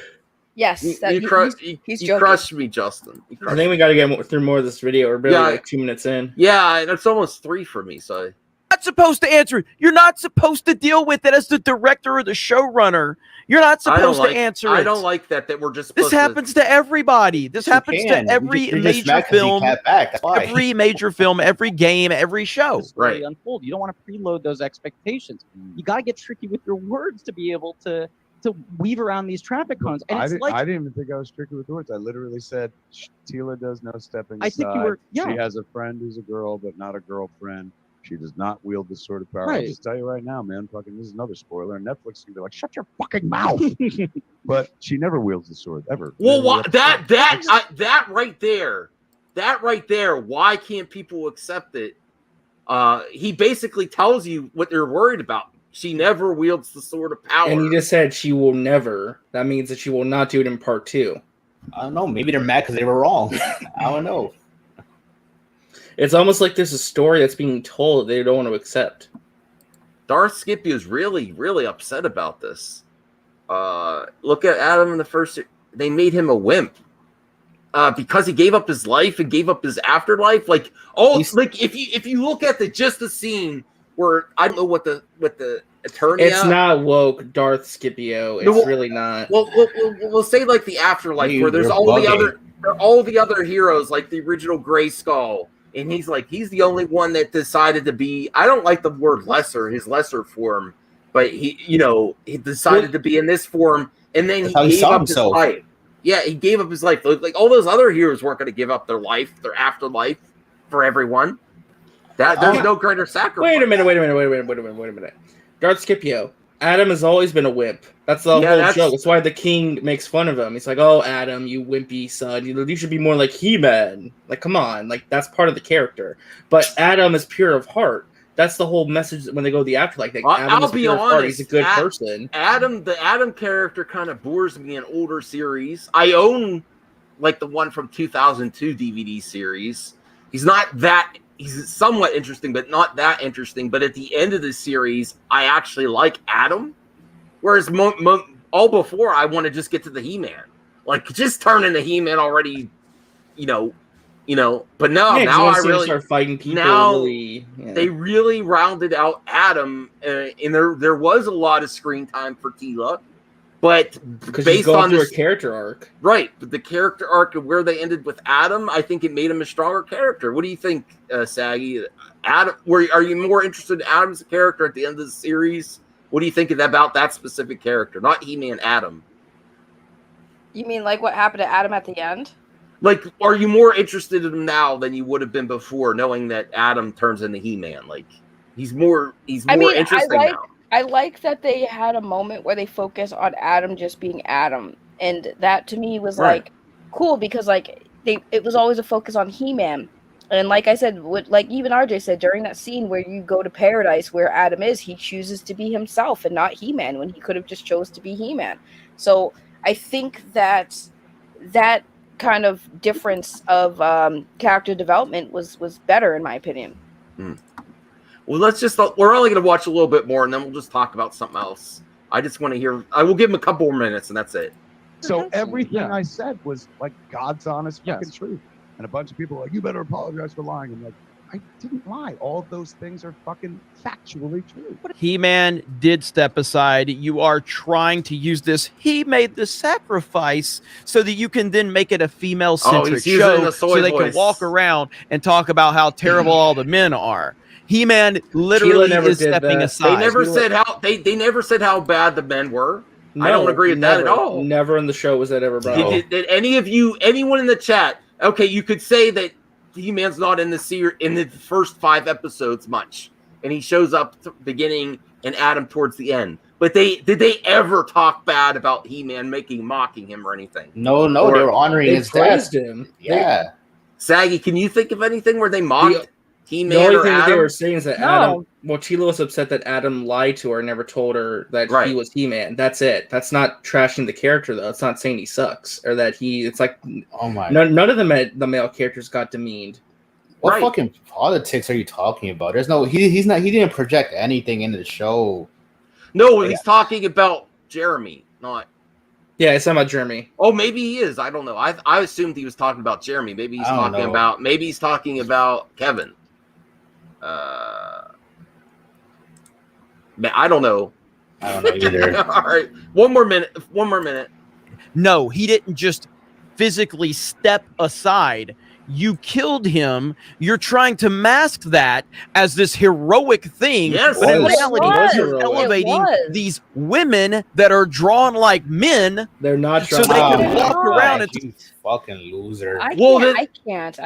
Yes. You He's crushed me, Justin. I think we got to get through more of this video. We're barely 2 minutes in. Yeah, and it's almost 3 for me, so... Not supposed to answer it. You're not supposed to deal with it as the director or the showrunner. You're not supposed to answer it. I don't like that we're just This happens to everybody. This happens to every major film, every major film, every game, every show. Right. Unfold. You don't want to preload those expectations. You got to get tricky with your words to be able to weave around these traffic cones. And I it's didn't even think I was tricky with words. I literally said Tila does no stepping aside. I think you were. Yeah. She has a friend who's a girl, but not a girlfriend. She does not wield this sort of power. Right. I'll just tell you right now, man. Fucking, this is another spoiler. And Netflix can be like, "Shut your fucking mouth." But she never wields the sword ever. Well, that right there. Why can't people accept it? He basically tells you what they're worried about. She never wields the sword of power. And you just said she will never. That means that she will not do it in part 2. I don't know. Maybe they're mad because they were wrong. I don't know. It's almost like there's a story that's being told that they don't want to accept. Darth Scipio is really, really upset about this. Look at Adam in the first. They made him a wimp because he gave up his life and gave up his afterlife. Like if you look at the scene where I don't know what the attorney. It's not woke, Darth Scipio. It's really not. Well, we'll say like the afterlife where there's all the other heroes, like the original Gray Skull. And he's the only one that decided to be, I don't like the word lesser, his lesser form, but he decided to be in this form, and then he gave up his life. Yeah, he gave up his life. Like all those other heroes weren't going to give up their life, their afterlife for everyone. There's no greater sacrifice. Wait a minute. Darth Scipio. Adam has always been a wimp. That's the whole joke. That's why the king makes fun of him. He's like, "Oh, Adam, you wimpy son. You should be more like He-Man. Like, come on. Like, that's part of the character." But Adam is pure of heart. That's the whole message when they go to the afterlife. Like, I'll be honest. He's a good person. The Adam character kind of bores me in older series. I own like the one from 2002 DVD series. He's somewhat interesting, but not that interesting. But at the end of the series, I actually like Adam. Whereas all before, I want to just get to the He-Man. Like, just turn into He-Man already, But no, now I really start fighting people. Now they really rounded out Adam, and there was a lot of screen time for Tila. But Because she's based going on through this, a character arc. right? But the character arc of where they ended with Adam, I think it made him a stronger character. What do you think, Saggy? Adam, are you more interested in Adam's character at the end of the series? What do you think about that specific character? Not He-Man, Adam. You mean like what happened to Adam at the end? Like, are you more interested in him now than you would have been before, knowing that Adam turns into He-Man? Like, he's more interesting now. I like that they had a moment where they focus on Adam just being Adam, and that to me was Right. like cool because like it was always a focus on He-Man, and like I said, like even RJ said during that scene where you go to paradise where Adam is, he chooses to be himself and not He-Man when he could have just chose to be He-Man. So I think that kind of difference of character development was better in my opinion. Well, we're only going to watch a little bit more, and then we'll just talk about something else. I just want to hear, I will give him a couple more minutes, and that's it. So everything Yeah. I said was like God's honest fucking Yes. truth. And a bunch of people are like, you better apologize for lying. I'm like, I didn't lie. All of those things are fucking factually true. He-Man did step aside. You are trying to use this. He made the sacrifice so that you can then make it a female-centric he's using show the soy so they voice. can walk around and talk about how terrible all the men are. He-Man literally never is did stepping that. aside. They never said how bad the men were. I don't agree with that at all. Never in the show was that ever brought up. Did anyone in the chat? Okay, you could say that He-Man's not in the first 5 episodes much, and he shows up at the beginning and Adam towards the end. But did they ever talk bad about He-Man mocking him or anything? No, they were honoring They his death. praised him. Yeah. Saggy, can you think of anything where they mocked He-Man The only or thing that they Adam? were saying is that Adam. Well, Tila was upset that Adam lied to her and never told her that he was He-Man. That's it. That's not trashing the character, though. It's not saying he sucks or that he. It's like, oh my. None of the male characters got demeaned. What fucking politics are you talking about? There's no. He's not. He didn't project anything into the show. No, he's talking about Jeremy, not. Yeah, it's not about Jeremy. Oh, maybe he is. I don't know. I assumed he was talking about Jeremy. Maybe he's talking about Kevin. I don't know. I don't know either. All right, one more minute. No, he didn't just physically step aside. You killed him. You're trying to mask that as this heroic thing. Yes, but in it reality, was. you're It elevating was. these women that are drawn like men. They're not so they can walk around and You fucking loser. I can't.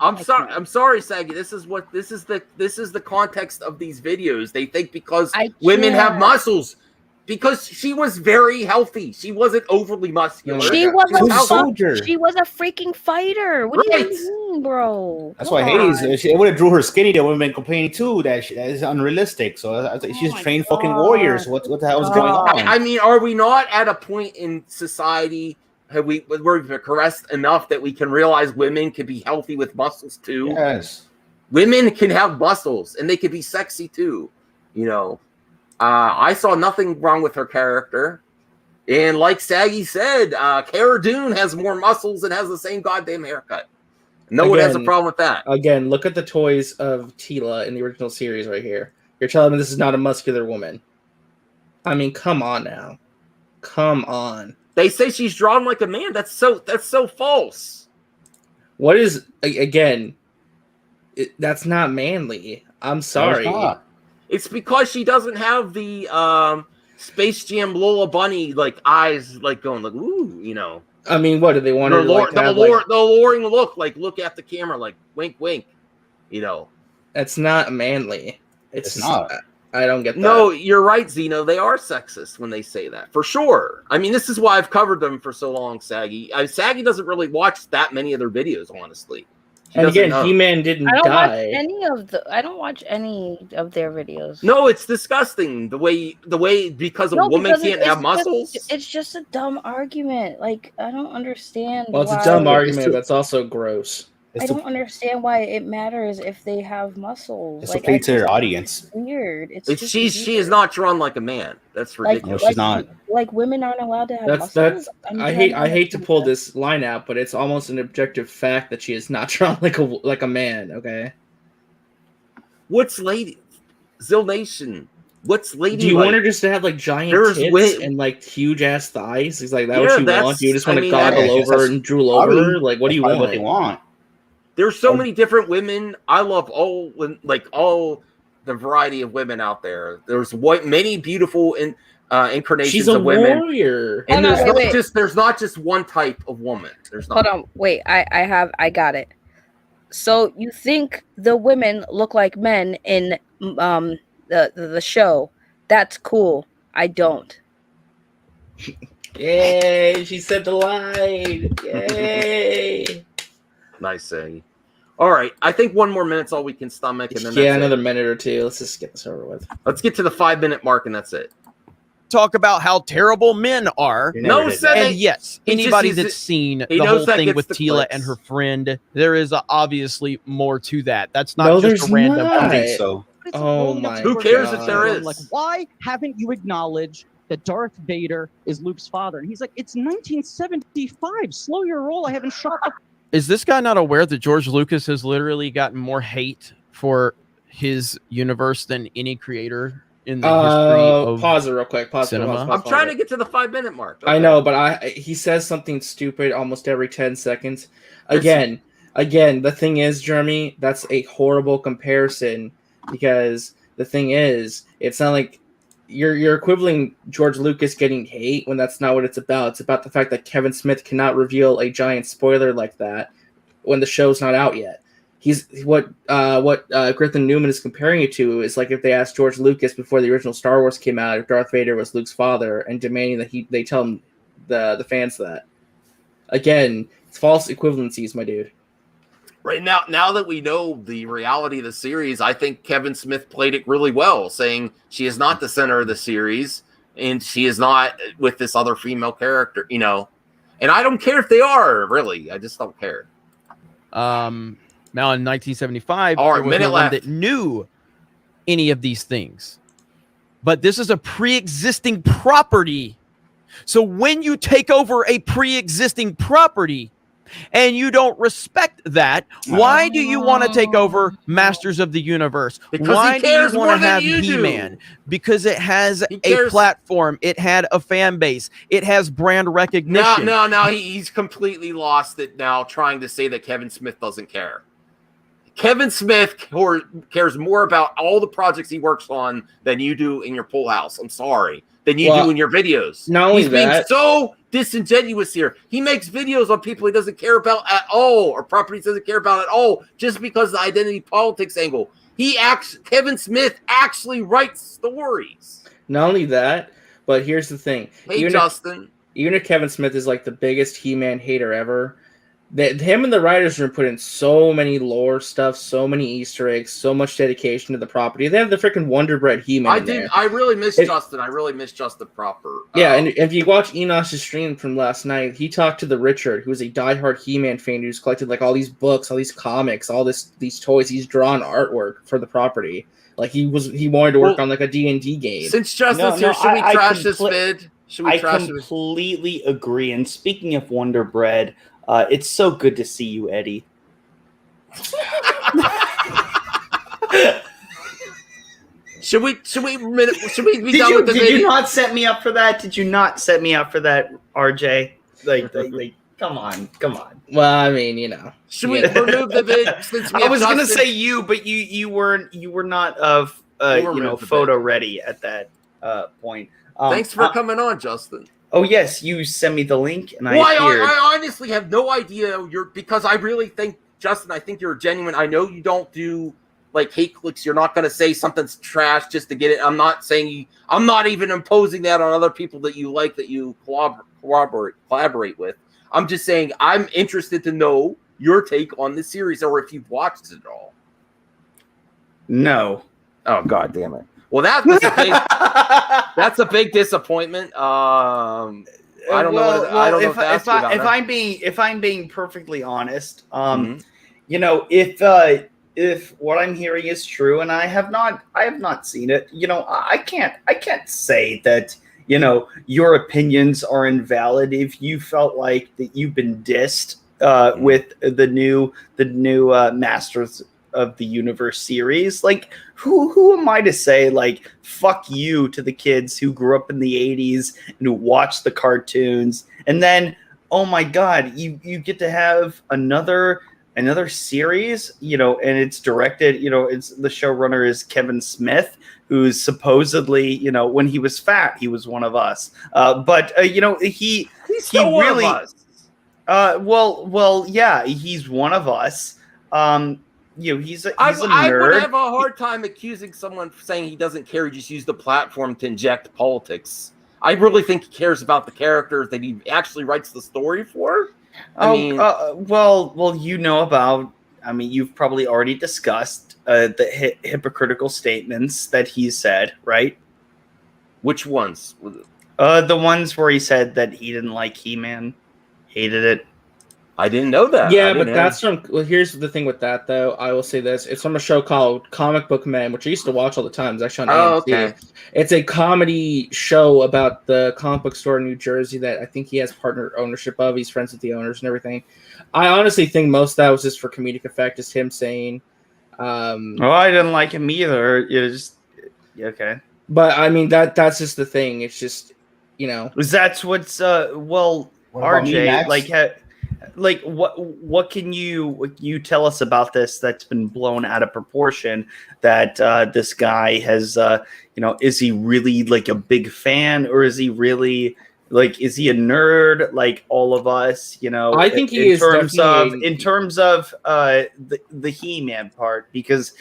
I'm sorry, Saggy. This is the context of these videos. They think because women have muscles. Because she was very healthy. She wasn't overly muscular. She was a soldier. She was a freaking fighter. What do you mean, bro? That's why Hades. It would have drew her skinny. They would have been complaining too. That is unrealistic. So she's trained fucking warriors. What the hell is going on? I mean, are we not at a point in society where we've progressed enough that we can realize women can be healthy with muscles too? Yes. Women can have muscles and they can be sexy too. You know. I saw nothing wrong with her character. And like Saggy said, Cara Dune has more muscles and has the same goddamn haircut. No one has a problem with that. Again, look at the toys of Tila in the original series right here. You're telling me this is not a muscular woman. I mean, come on now. Come on. They say she's drawn like a man. That's so false. What is, again, that's not manly. I'm sorry. It's because she doesn't have the Space Jam Lola Bunny like eyes like going like ooh, you know. I mean, what do they want her to like? The alluring look, like look at the camera, like wink, wink. You know, that's not manly. It's not. I don't get that. No, you're right, Zeno. They are sexist when they say that, for sure. I mean, this is why I've covered them for so long, Saggy. Saggy doesn't really watch that many of their videos, honestly. And again, He-Man didn't die. I don't watch any of their videos. No, it's disgusting the way because a woman can't have muscles. It's just a dumb argument. Like I don't understand. Well, it's a dumb argument, but it's also gross. I don't understand why it matters if they have muscles. It's to play to their audience. It's weird. She is not drawn like a man. That's ridiculous. No, she's not. Like women aren't allowed to have muscles. I hate to pull this line out, but it's almost an objective fact that she is not drawn like a man. Okay. What's lady? Zill Nation. what's lady? Do you want her just to have like giant tits and like huge ass thighs? Is like that what you want? Do you just want to goggle over and drool over? Like, what do you want? What they want. There's so many different women. I love all the variety of women out there. There's many beautiful incarnations of women. Warrior. And wait. there's not just one type of woman. There's not. Hold on, wait. I got it. So you think the women look like men in the show? That's cool. I don't. Yay! She said the line. Yay! Nice saying. All right, I think 1 more minute's all we can stomach, and then another minute or two. Let's just get this over with. Let's get to the 5-minute mark, and that's it. Talk about how terrible men are. No, and yes, anybody that's seen the whole thing with Tila and her friend, there is obviously more to that. That's not just a random. I don't think so. Oh my! Who cares if there is? Like, why haven't you acknowledged that Darth Vader is Luke's father? And he's like, it's 1975. Slow your roll. I haven't shot the. Is this guy not aware that George Lucas has literally gotten more hate for his universe than any creator in the history of pause it real quick. cinema? I'm trying to get to the 5-minute mark. Okay. I know, but he says something stupid almost every 10 seconds. Again, the thing is, Jeremy, that's a horrible comparison because the thing is, it's not like you're equivalent George Lucas getting hate when that's not what it's about. It's about the fact that Kevin Smith cannot reveal a giant spoiler like that when the show's not out yet. He's what Griffin Newman is comparing it to is like if they asked George Lucas before the original Star Wars came out if Darth Vader was Luke's father and demanding that they tell him the fans that. Again, it's false equivalencies, my dude. Right now that we know the reality of the series, I think Kevin Smith played it really well, saying she is not the center of the series and she is not with this other female character, And I don't care if they are, really. I just don't care. Now in 1975, All right, there was no one that knew any of these things. But this is a pre-existing property. So when you take over a pre-existing property, and you don't respect that, why do you want to take over Masters of the Universe? Because why do you want to have you do. He-Man? Because it has a platform. It had a fan base. It has brand recognition. No, he's completely lost it now, trying to say that Kevin Smith doesn't care. Kevin Smith cares more about all the projects he works on than you do in your pool house. I'm sorry. Than you do in your videos. Not only he's being so disingenuous here. He makes videos on people he doesn't care about at all, or properties he doesn't care about at all, just because of the identity politics angle. Kevin Smith actually writes stories. Not only that, but here's the thing. Hey, Justin. Even if Kevin Smith is like the biggest He-Man hater ever, him and the writers room put in so many lore stuff, so many Easter eggs, so much dedication to the property. They have the freaking Wonder Bread He-Man. I really miss Justin. I really miss Justin proper. Yeah, and if you watch Enosh's stream from last night, he talked to the Richard, who is a diehard He-Man fan who's collected like all these books, all these comics, all these toys. He's drawn artwork for the property. Like he wanted to work on like a D&D game. Since Justin's here, should we trash this vid? I completely agree. And speaking of Wonder Bread, it's so good to see you, Eddie. Should we be done with the video? Did you not set me up for that? Did you not set me up for that, RJ? Like come on. Well, I mean, Should we remove the vid? Since we I was going to say you, but you were not of photo ready at that point. Thanks for coming on, Justin. Oh yes, you sent me the link, and I honestly have no idea. Because I really think, Justin, I think you're genuine. I know you don't do like hate clicks. You're not going to say something's trash just to get it. I'm not saying I'm not even imposing that on other people that you like, that you collaborate with. I'm just saying I'm interested to know your take on the series, or if you've watched it at all. No. Oh, God damn it. Well, that's a big disappointment. I don't know. If I'm being perfectly honest, if what I'm hearing is true, and I have not seen it, I can't say that your opinions are invalid if you felt like that you've been dissed with the new Masters the universe series. Like, who am I to say like fuck you to the kids who grew up in the 80s and who watched the cartoons, and then oh my god, you get to have another series, and it's directed, it's the showrunner is Kevin Smith, who's supposedly, when he was fat, he was one of us. But he's still one of us. Well, yeah, he's one of us. He's a I nerd. would have a hard time accusing someone for saying he doesn't care. He just used the platform to inject politics. I really think he cares about the characters that he actually writes the story for. Well, you've probably already discussed the hypocritical statements that he said, right? Which ones? The ones where he said that he didn't like He-Man, hated it. I didn't know that. Yeah, but that's from. Well, here's the thing with that, though. I will say this: it's from a show called Comic Book Men, which I used to watch all the time. It's actually on AMC. Okay. It's a comedy show about the comic book store in New Jersey that I think he has partner ownership of. He's friends with the owners and everything. I honestly think most of that was just for comedic effect, just him saying. Well, I didn't like him either. Okay. But I mean that's just the thing. It's just That's what's What about me, RJ, Max? like what can you tell us about this that's been blown out of proportion, that this guy has is he really like a big fan, or is he really like, is he a nerd like all of us? I think he is in terms of the He-Man part, because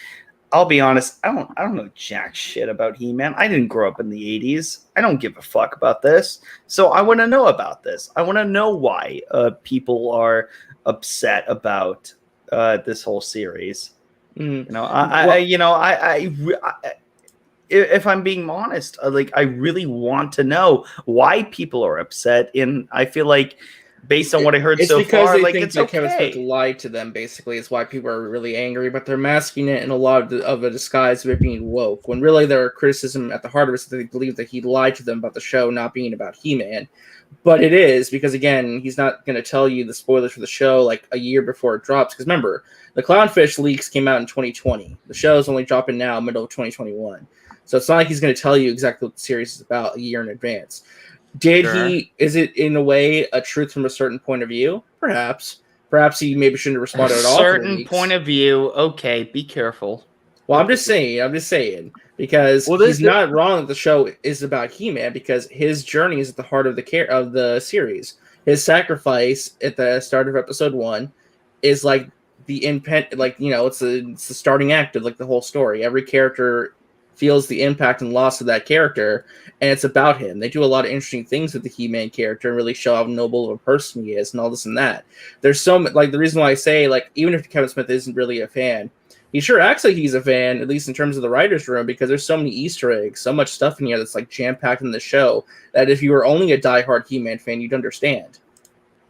I'll be honest, I don't know jack shit about He-Man. I didn't grow up in the 80s. I don't give a fuck about this. So I want to know about this. I want to know why people are upset about this whole series. If I'm being honest, I really want to know why people are upset, and I feel like, based on what I heard so far, like, it's okay. Kevin Smith lied to them, basically, is why people are really angry, but they're masking it in a lot of a disguise of it being woke, when really their criticism at the heart of it is that they believe that he lied to them about the show not being about He-Man. But it is, because again, he's not going to tell you the spoilers for the show like a year before it drops, because remember, the Clownfish leaks came out in 2020. The show is only dropping now, middle of 2021. So it's not like he's going to tell you exactly what the series is about a year in advance. Is it in a way a truth from a certain point of view? Perhaps he maybe shouldn't have responded at all. Certain point of view. Okay, be careful. Well, I'm just saying, because he's not wrong that the show is about He-Man, because his journey is at the heart of the series. His sacrifice at the start of episode 1 is like it's the starting act of like the whole story. Every character feels the impact and loss of that character, and it's about him. They do a lot of interesting things with the He-Man character and really show how noble of a person he is and all this and that. There's so much, like, the reason why I say, like, even if Kevin Smith isn't really a fan, he sure acts like he's a fan, at least in terms of the writer's room, because there's so many Easter eggs, so much stuff in here that's like jam-packed in the show, that if you were only a diehard He-Man fan, you'd understand.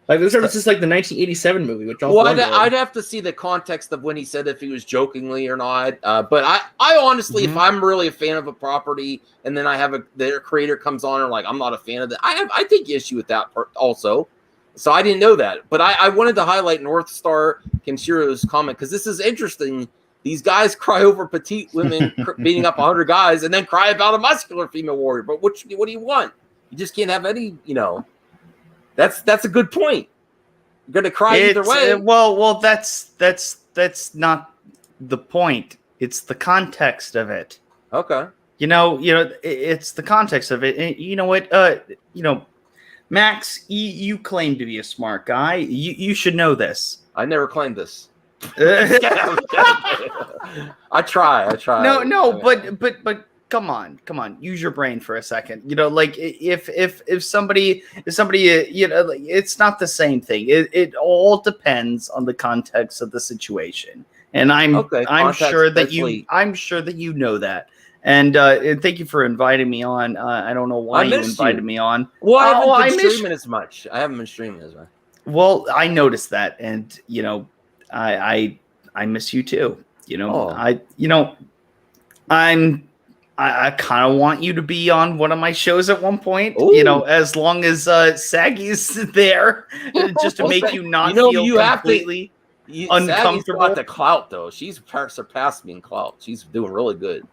Like, this is like the 1987 movie, which I'd have to see the context of when he said if he was jokingly or not. But I honestly, if I'm really a fan of a property, and then I have their creator comes on and like, I'm not a fan of that, I take issue with that part also. So I didn't know that. But I wanted to highlight North Star Kenshiro's comment, because this is interesting. These guys cry over petite women beating up 100 guys, and then cry about a muscular female warrior. But what do you want? You just can't have any, That's a good point. You're gonna cry either way. Well, that's not the point. It's the context of it. Okay. It's the context of it. And you know what? Max, you claim to be a smart guy. You should know this. I never claimed this. I try. No, but. Come on. Use your brain for a second. Like if somebody, it's not the same thing. It all depends on the context of the situation. And I'm sure that you know that. And thank you for inviting me on. I don't know why you invited me on. Well, I haven't been streaming as much. Well, I noticed that, and I miss you too. I kind of want you to be on one of my shows at one point. Ooh. As long as Saggy's there, just to make you not feel completely. Saggy's uncomfortable. got the clout though. She's surpassed me in clout. She's doing really good.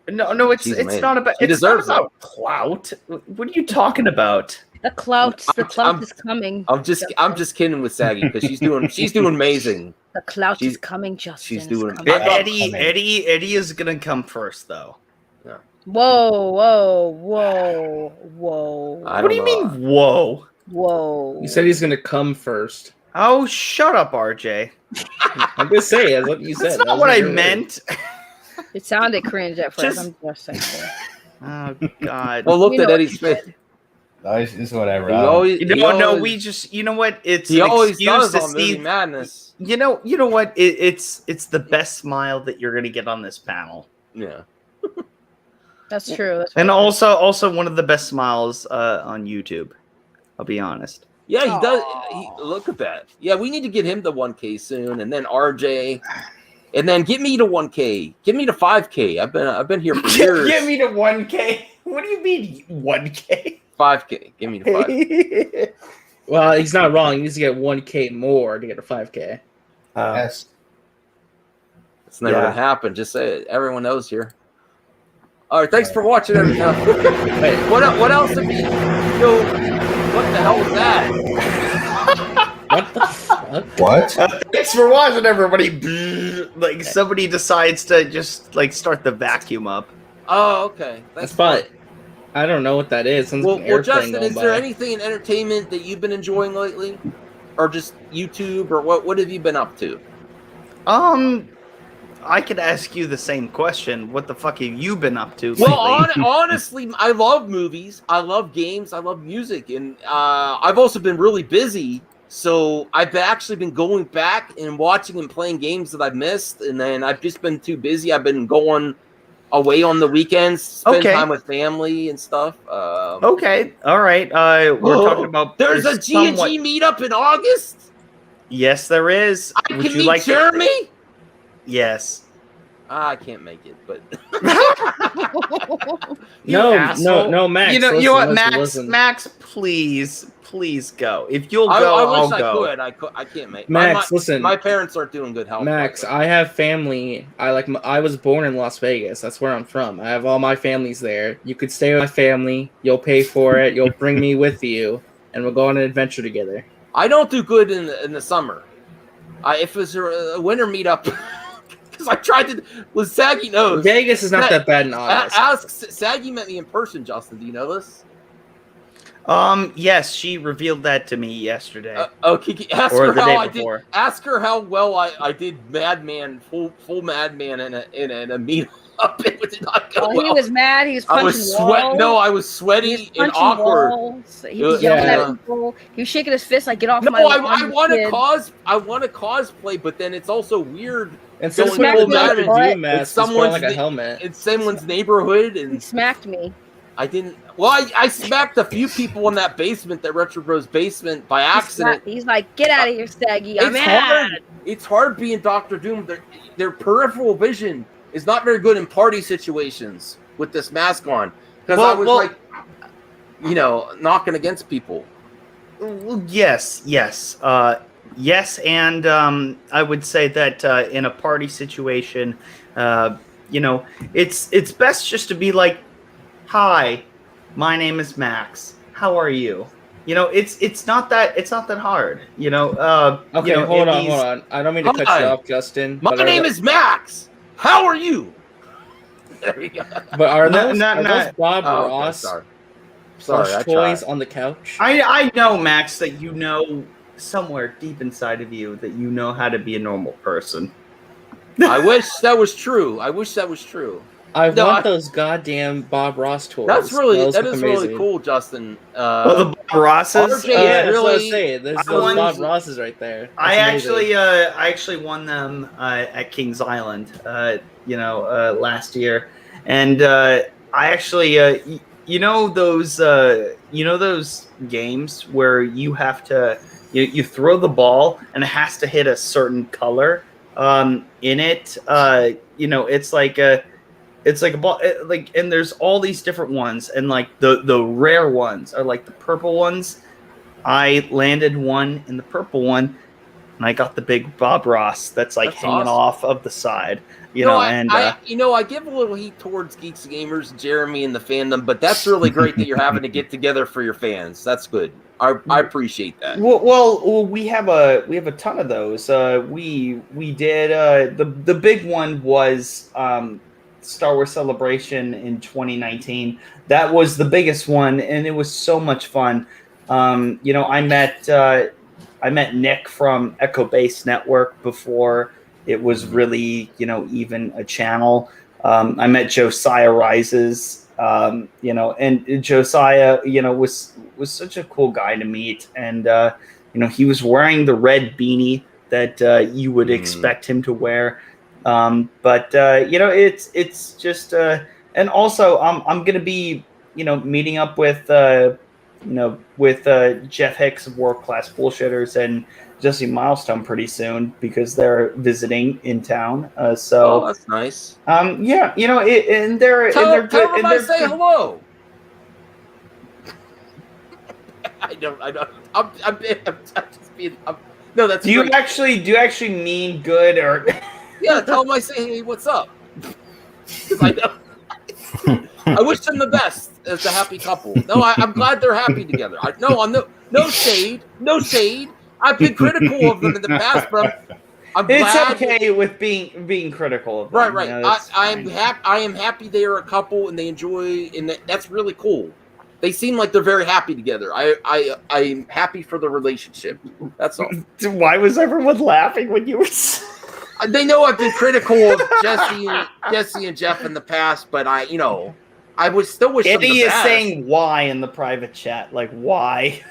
No, it's She's it's amazing. not about She it's not deserves about clout. What are you talking about? The clout is coming. I'm just kidding with Saggy because she's doing amazing. The clout She's- is coming, Justin. she's doing- It's coming. Eddie is gonna come first though. Whoa. What do you mean, whoa? Whoa. You said he's gonna come first. Oh, shut up, RJ. I'm just saying, that's what you said. That's not what I meant. It sounded cringe at first. Just- I'm just saying. Oh God. Well, look You at know Eddie's face. It's whatever. He always, You he know, no, always- we just, you know what? It's he an always excuse does to on Movie see. Madness. You know what? It's the best smile that you're gonna get on this panel, Yeah. That's true. That's and true. also one of the best smiles on YouTube. I'll be honest. Yeah, he does. Look at that. Yeah, we need to get him to 1K soon, and then RJ, and then get me to 1K. Get me to 5K. I've been here for years. Get me to 1K. What do you mean 1K? 5K. Give me to 5K. Well, he's not wrong. He needs to get 1K more to get a 5K. Yes. It's never gonna happen. Just say it. Everyone knows here. All right, thanks for watching. Everyone. Hey, what else have you? Yo, what the hell was that? What the fuck? What? Thanks for watching, everybody. Like somebody decides to just like start the vacuum up. Oh, okay. That's fine. I don't know what that is. Sounds like an Well, airplane Justin, going is there by. anything in entertainment that you've been enjoying lately, or just YouTube, or what have you been up to? I could ask you the same question. What the fuck have you been up to Well, lately? honestly, I love movies, I love games, I love music, and I've also been really busy. So I've actually been going back and watching and playing games that I've missed, and then I've just been too busy. I've been going away on the weekends, spend time with family and stuff. Okay, all right. We're talking about There's a G&G meetup in August. Yes, there is. I can meet Jeremy. Yes. I can't make it, but No, Max. You know what, listen, Max? listen. Max, please go. If you'll I go, wish I'll go. I can't make. Max, listen. My parents aren't doing good health. Max, I have family. I was born in Las Vegas. That's where I'm from. I have all my families there. You could stay with my family. You'll pay for it. You'll bring me with you, and we'll go on an adventure together. I don't do good in the summer. If it's a winter meetup, because I tried to. With Saggy knows. Vegas is not that bad in August. Ask Saggy met me in person. Justin, do you know this? Yes, she revealed that to me yesterday. Okay, ask Or her the how day I before. did. Ask her how well I did Madman, full Madman in a meetup. It did not go Oh, well. he was mad. He was I punching was walls. No, I was sweaty He was and punching awkward. walls. He was yelling at people. He was shaking his fist like, "Get off No, my lawn, I you want to kid." I want to cosplay, but then it's also weird. Instead of going full full Madman, Madman, do mask, it's just put on, like a na- helmet. It's someone's neighborhood, He and smacked me. I didn't. Well, I smacked a few people in that basement, that Retro Bros basement, by accident. He's like, "Get out of here, Staggy. I'm It's mad." hard. It's hard being Doctor Doom. Their peripheral vision is not very good in party situations with this mask on, because I was like, knocking against people. Yes, and I would say that in a party situation, it's best just to be like, "Hi, my name is Max. How are you?" It's not that hard. Okay, hold on. I don't mean to cut Hi. you off, Justin. My name is Max. How are you? There we go. But are No, those, not- are those Bob Oh, okay, Ross sorry, plush I toys tried. on the couch? I know, Max, that you know somewhere deep inside of you that you know how to be a normal person. I wish that was true. I No, want those goddamn Bob Ross toys. That is look really amazing. cool, Justin. The Bob Rosses. RJ Yeah, that's what I was really. saying. There's I those won- Bob Rosses right there. I That's amazing. actually won them at Kings Island, last year, and I actually, those games where you have to, you throw the ball and it has to hit a certain color. In it, it's like a ball, and there's all these different ones, and like the rare ones are like the purple ones. I landed one in the purple one. and I got the big Bob Ross that's like That's hanging awesome. off of the side. I give a little heat towards Geeks and Gamers, Jeremy, and the fandom, but that's really great that you're having to get together for your fans. That's good. I appreciate that. Well, we have a ton of those. We did the big one was Star Wars Celebration in 2019. That was the biggest one, and it was so much fun. I met Nick from Echo Base Network before it was really, even a channel. I met Josiah Rises, and Josiah, was such a cool guy to meet. And, he was wearing the red beanie that you would expect him to wear. It's just, and also I'm going to be, meeting up with Jeff Hicks of World Class Bullshitters and Jesse Milestone pretty soon because they're visiting in town. So that's nice. And they're Tell good. them I say hello. I don't. I'm just being. No, that's. Do you great. actually mean good or? Yeah, tell them I say, hey, what's up? Because I know. I wish them the best as a happy couple. No, I'm glad they're happy together. No shade. I've been critical of them in the past, but I'm glad. It's okay with being critical of them. Right. I am happy they are a couple and they enjoy, and that's really cool. They seem like they're very happy together. I'm happy for the relationship. That's all. Why was everyone laughing when you were? They know I've been critical of Jesse and Jeff in the past, but I would still wish them the Eddie is best. saying why in the private chat, like why?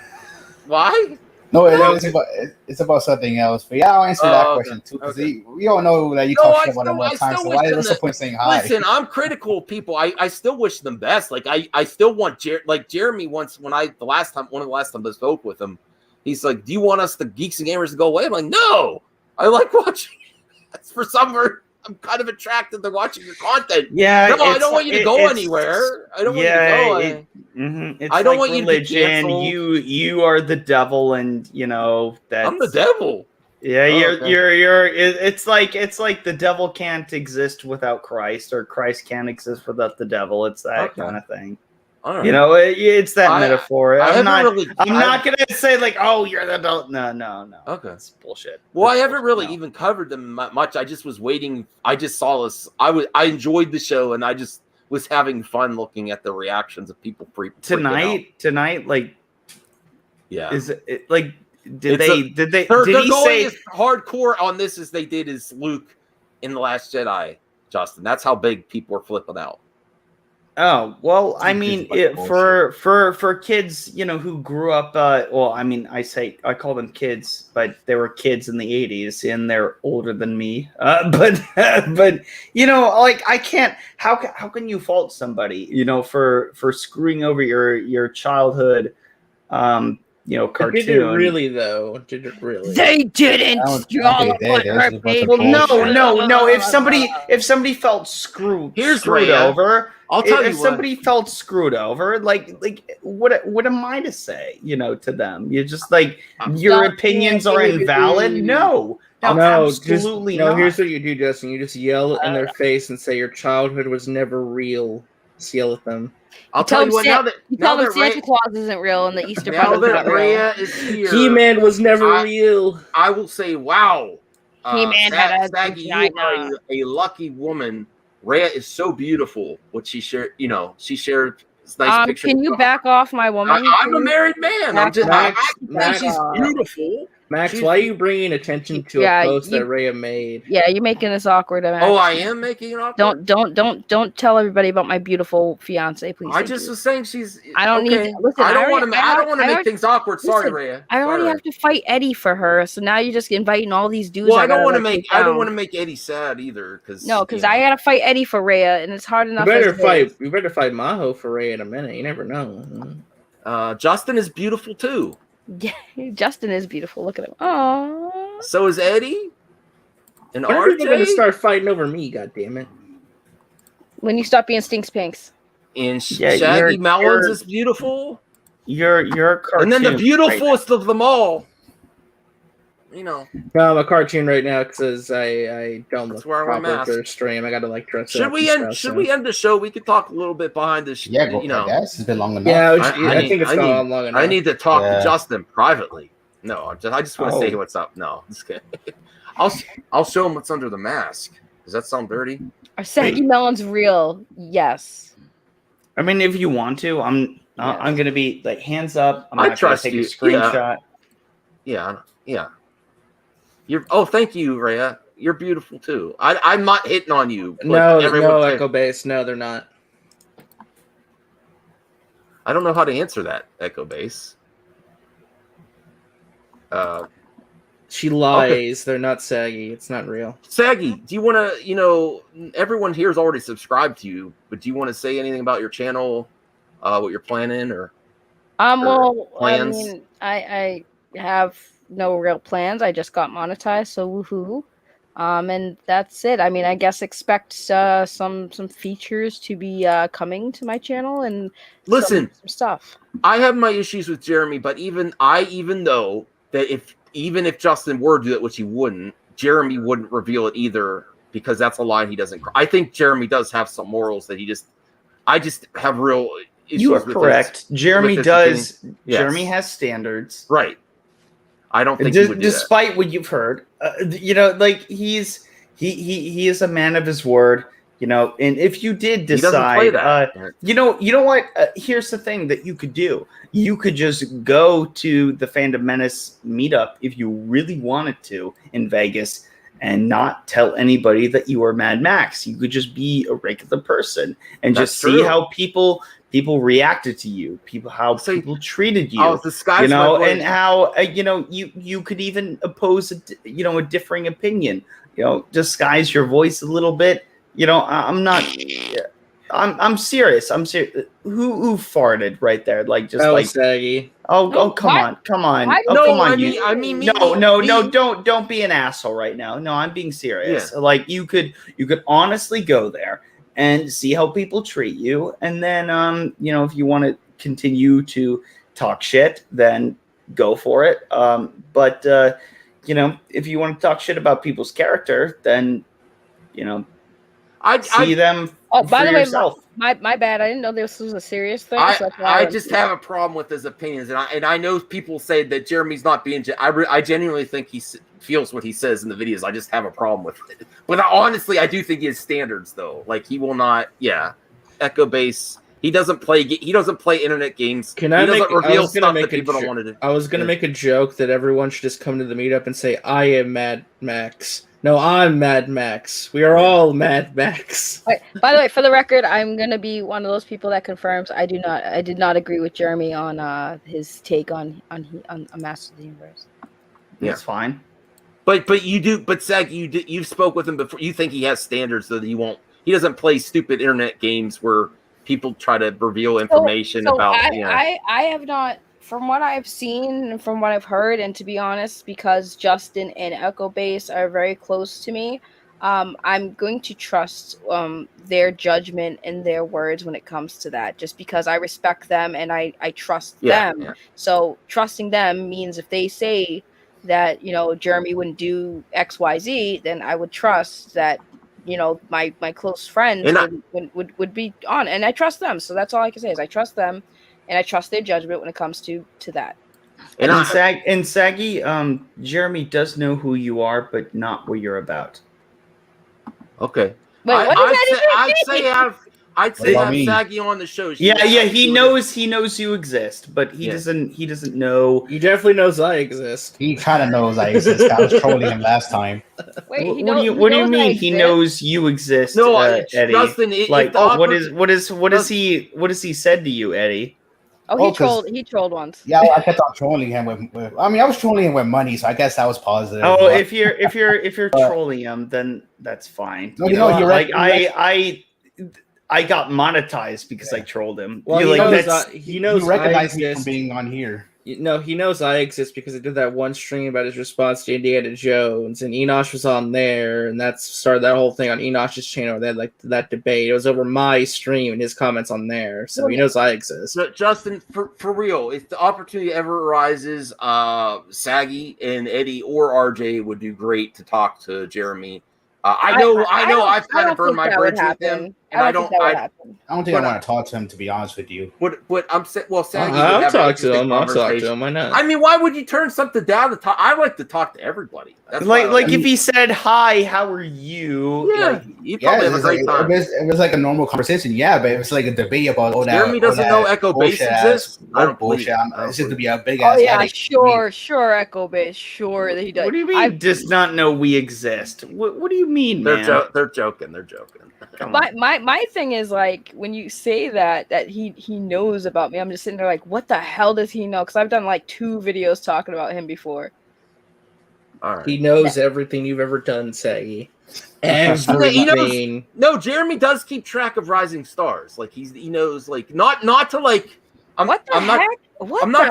Why? No, it's about something else. But yeah, I'll answer that question too, because we all know that you talk shit about them all the time. So what's the point saying hi? Listen, I'm critical of people. I still wish them best. Like I still want Jeremy once when one of the last time I spoke with him, he's like, "Do you want us the Geeks and Gamers to go away?" I'm like, "No, I like watching." For some reason, I'm kind of attracted to watching your content. Yeah, no, I don't want you to go anywhere. I don't want you to go. It's I don't like want religion. you to be canceled. You are the devil, and that's I'm the devil. Yeah, okay. you're. It's like the devil can't exist without Christ, or Christ can't exist without the devil. It's that kind of thing. Right. It's that metaphor. I'm not gonna say like, oh, you're the devil. No. Okay, it's bullshit. Well, I haven't really even covered them much. I just was waiting. I just saw this. I enjoyed the show, and I just was having fun looking at the reactions of people tonight. Like, yeah, is it like? Did he going say as hardcore on this as they did as Luke in The Last Jedi, Justin? That's how big people are flipping out. Oh, well, I mean, for kids, who grew up, I call them kids, but they were kids in the 80s and they're older than me. But I can't, how can you fault somebody, for screwing over your childhood, cartoon? Did it really though? Did it really? They didn't. No. If somebody felt screwed over, I'll tell you if somebody felt screwed over, like what am I to say? To them, you're just like your opinions are invalid. No, absolutely no. not. Here's what you do, Justin. You just yell in their face and say your childhood was never real. Just yell at them. I'll tell you what. Now that Santa Claus isn't real and the Easter now Bunny that Rhea is here, He-Man was never real. I will say, wow. He-Man had a Saggy, you are a lucky woman. Rhea is so beautiful. What she shared, she shared this nice picture. Can you back off my woman? I'm a married man. I'm just. She's beautiful. Max, why are you bringing attention to a post that Rhea made? Yeah, you're making this awkward. Max. Oh, I am making it awkward. Don't tell everybody about my beautiful fiance, please. I just was saying she's. I don't need. Listen, I don't want to make things awkward. Sorry, Rhea. I already have to fight Eddie for her, so now you're just inviting all these dudes. Well, I don't want to make Eddie sad either, because I gotta fight Eddie for Rhea, and it's hard enough. You better fight Maho for Rhea in a minute. You never know. Justin is beautiful too. Yeah, Justin is beautiful. Look at him. Oh. So is Eddie. And when are people gonna start fighting over me? God damn it! When you stop being Stinks Pinks. And Shaggy Melons is beautiful. You're a cartoon. And then the beautifulest of them all, you know. No, I'm a cartoon right now because I don't That's look where I'm proper at. for stream. I got to like dress Should up. we and end? stuff, Should so. we end the show? We could talk a little bit behind this. Yeah, you know. I guess it's been long enough. Yeah, I think it's gone long enough. I need to talk Yeah. to Justin privately. No, I just want to say what's up. No, just kidding. I'll show him what's under the mask. Does that sound dirty? Are saggy melons real? Yes. I mean, if you want to, I'm gonna be like hands up. I'm I not gonna trust take you. a screenshot. Yeah. You're. Oh, thank you, Rhea. You're beautiful too. I'm not hitting on you. No, everyone's saying- Echo Base. No, they're not. I don't know how to answer that, Echo Base. She lies. They're not saggy. It's not real. Saggy, do you want to, everyone here is already subscribed to you, but do you want to say anything about your channel, what you're planning, or Well, plans? I mean, I have no real plans. I just got monetized, so woohoo. And that's it. I mean, I guess expect some features to be coming to my channel and Listen, some stuff. I have my issues with Jeremy, but even know that even if Justin were to do it, which he wouldn't, Jeremy wouldn't reveal it either because that's a line he doesn't. I think Jeremy does have some morals that I just have real issues. You are with correct. Jeremy with does. opinion. Yes. Jeremy has standards. Right. I don't think he would do despite what you've heard, like he is a man of his word. And if you did He doesn't play decide, that. you know what? Here's the thing that you could do. You could just go to the Fandom Menace meetup if you really wanted to in Vegas and not tell anybody that you are Mad Max. You could just be a regular person and That's just see true. how people reacted to you, how people treated you. Disguise my voice. And how you could even oppose a differing opinion. Disguise your voice a little bit. I'm serious. I'm serious. Who farted right there? Like just That like was saggy. Oh, come on. No, don't be an asshole right now. No, I'm being serious. Yeah. Like you could honestly go there and see how people treat you, and then if you want to continue to talk shit, then go for it. But if you want to talk shit about people's character, then see them. Oh, by the way, yourself. my bad. I didn't know this was a serious thing. so that's why I just have a problem with his opinions, and I know people say that Jeremy's not being. I genuinely think he feels what he says in the videos. I just have a problem with it. But honestly, I do think he has standards, though. Like he will not. Yeah, Echo Base. He doesn't play. He doesn't play internet games. He doesn't reveal stuff that people don't want to do. I was gonna make a joke that everyone should just come to the meetup and say, "I am Mad Max." No, I'm Mad Max. We are all Mad Max. Right. By the way, for the record, I'm gonna be one of those people that confirms I did not agree with Jeremy on his take on a Master of the Universe. That's fine. But you do. But Zach, you've spoke with him before. You think he has standards so that he won't. He doesn't play stupid internet games where people try to reveal information about. I have not. From what I've seen and from what I've heard, and to be honest, because Justin and Echo Base are very close to me, I'm going to trust their judgment and their words when it comes to that, just because I respect them and I trust them. Yeah. So trusting them means if they say that, Jeremy wouldn't do XYZ, then I would trust that, my close friends would be on, and I trust them. So that's all I can say is I trust them. And I trust their judgment when it comes to that. And Saggy, Jeremy does know who you are, but not what you're about. Okay. Wait, what does that even mean? I'd say have Saggy on the show. Yeah, he knows you exist, but he doesn't know. He definitely knows I exist. He kind of knows I exist. I was trolling him last time. Wait, what do you mean he knows you exist? No, Eddie. Justin, what has he said to you, Eddie? He trolled once. Yeah, I kept on trolling him with I was trolling him with money, so I guess that was positive. Oh, if you're trolling him, then that's fine. I got monetized because I trolled him. Well, he knows you recognize me from being on here. No, he knows I exist because I did that one stream about his response to Indiana Jones, and Enosh was on there, and that started that whole thing on Enosh's channel. They had like that debate. It was over my stream and his comments on there, so he knows I exist. So, Justin, for real, if the opportunity ever arises, Saggy and Eddie or RJ would do great to talk to Jeremy. I know, I've kind of burned my bridge with him, and I don't think I want to talk to him, to be honest with you. But I'm saying, well, Saggy, I'll talk to him. I'll talk to him. Why not? I mean, why would you turn something down to talk? I like to talk to everybody. That's like if he said, "Hi, how are you?" Yeah, like, you probably have a great time. It was like a normal conversation, yeah, but it was like a debate about all that. Jeremy doesn't know Echo Base exists. I don't bullshit. It's just to be a big Oh ass. yeah, headache. sure, Echo Base, sure that he does. What do you mean? Does not know we exist? What do you mean, man? They're joking. My thing is like when you say that he knows about me, I'm just sitting there like, what the hell does he know? Because I've done like 2 videos talking about him before. All right. He knows everything you've ever done, Saggy. Everything. No, Jeremy does keep track of rising stars. Like he knows, like not to like. I'm not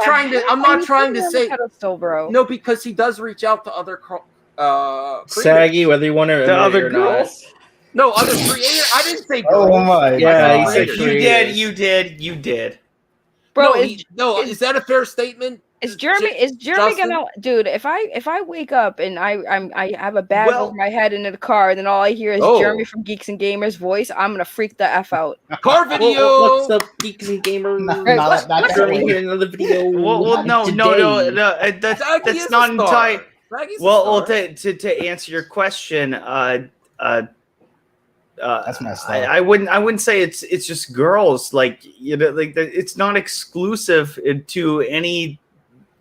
trying to say pedestal, bro. No, because he does reach out to other Saggy, whether you want to the other or not. girls. No, other creator. I didn't say girls. Oh my Yeah, god! You did. Bro, is that a fair statement? Is Jeremy gonna, dude? If I wake up and I have a bag over my head in the car, and then all I hear is Jeremy from Geeks and Gamers' voice, I'm gonna freak the F out. Car video. What's up, Geeks and Gamers? Not Jeremy here in another video. Well, no. That's not entirely. Well, to answer your question, that's messed up. I wouldn't say it's just girls. Like it's not exclusive to any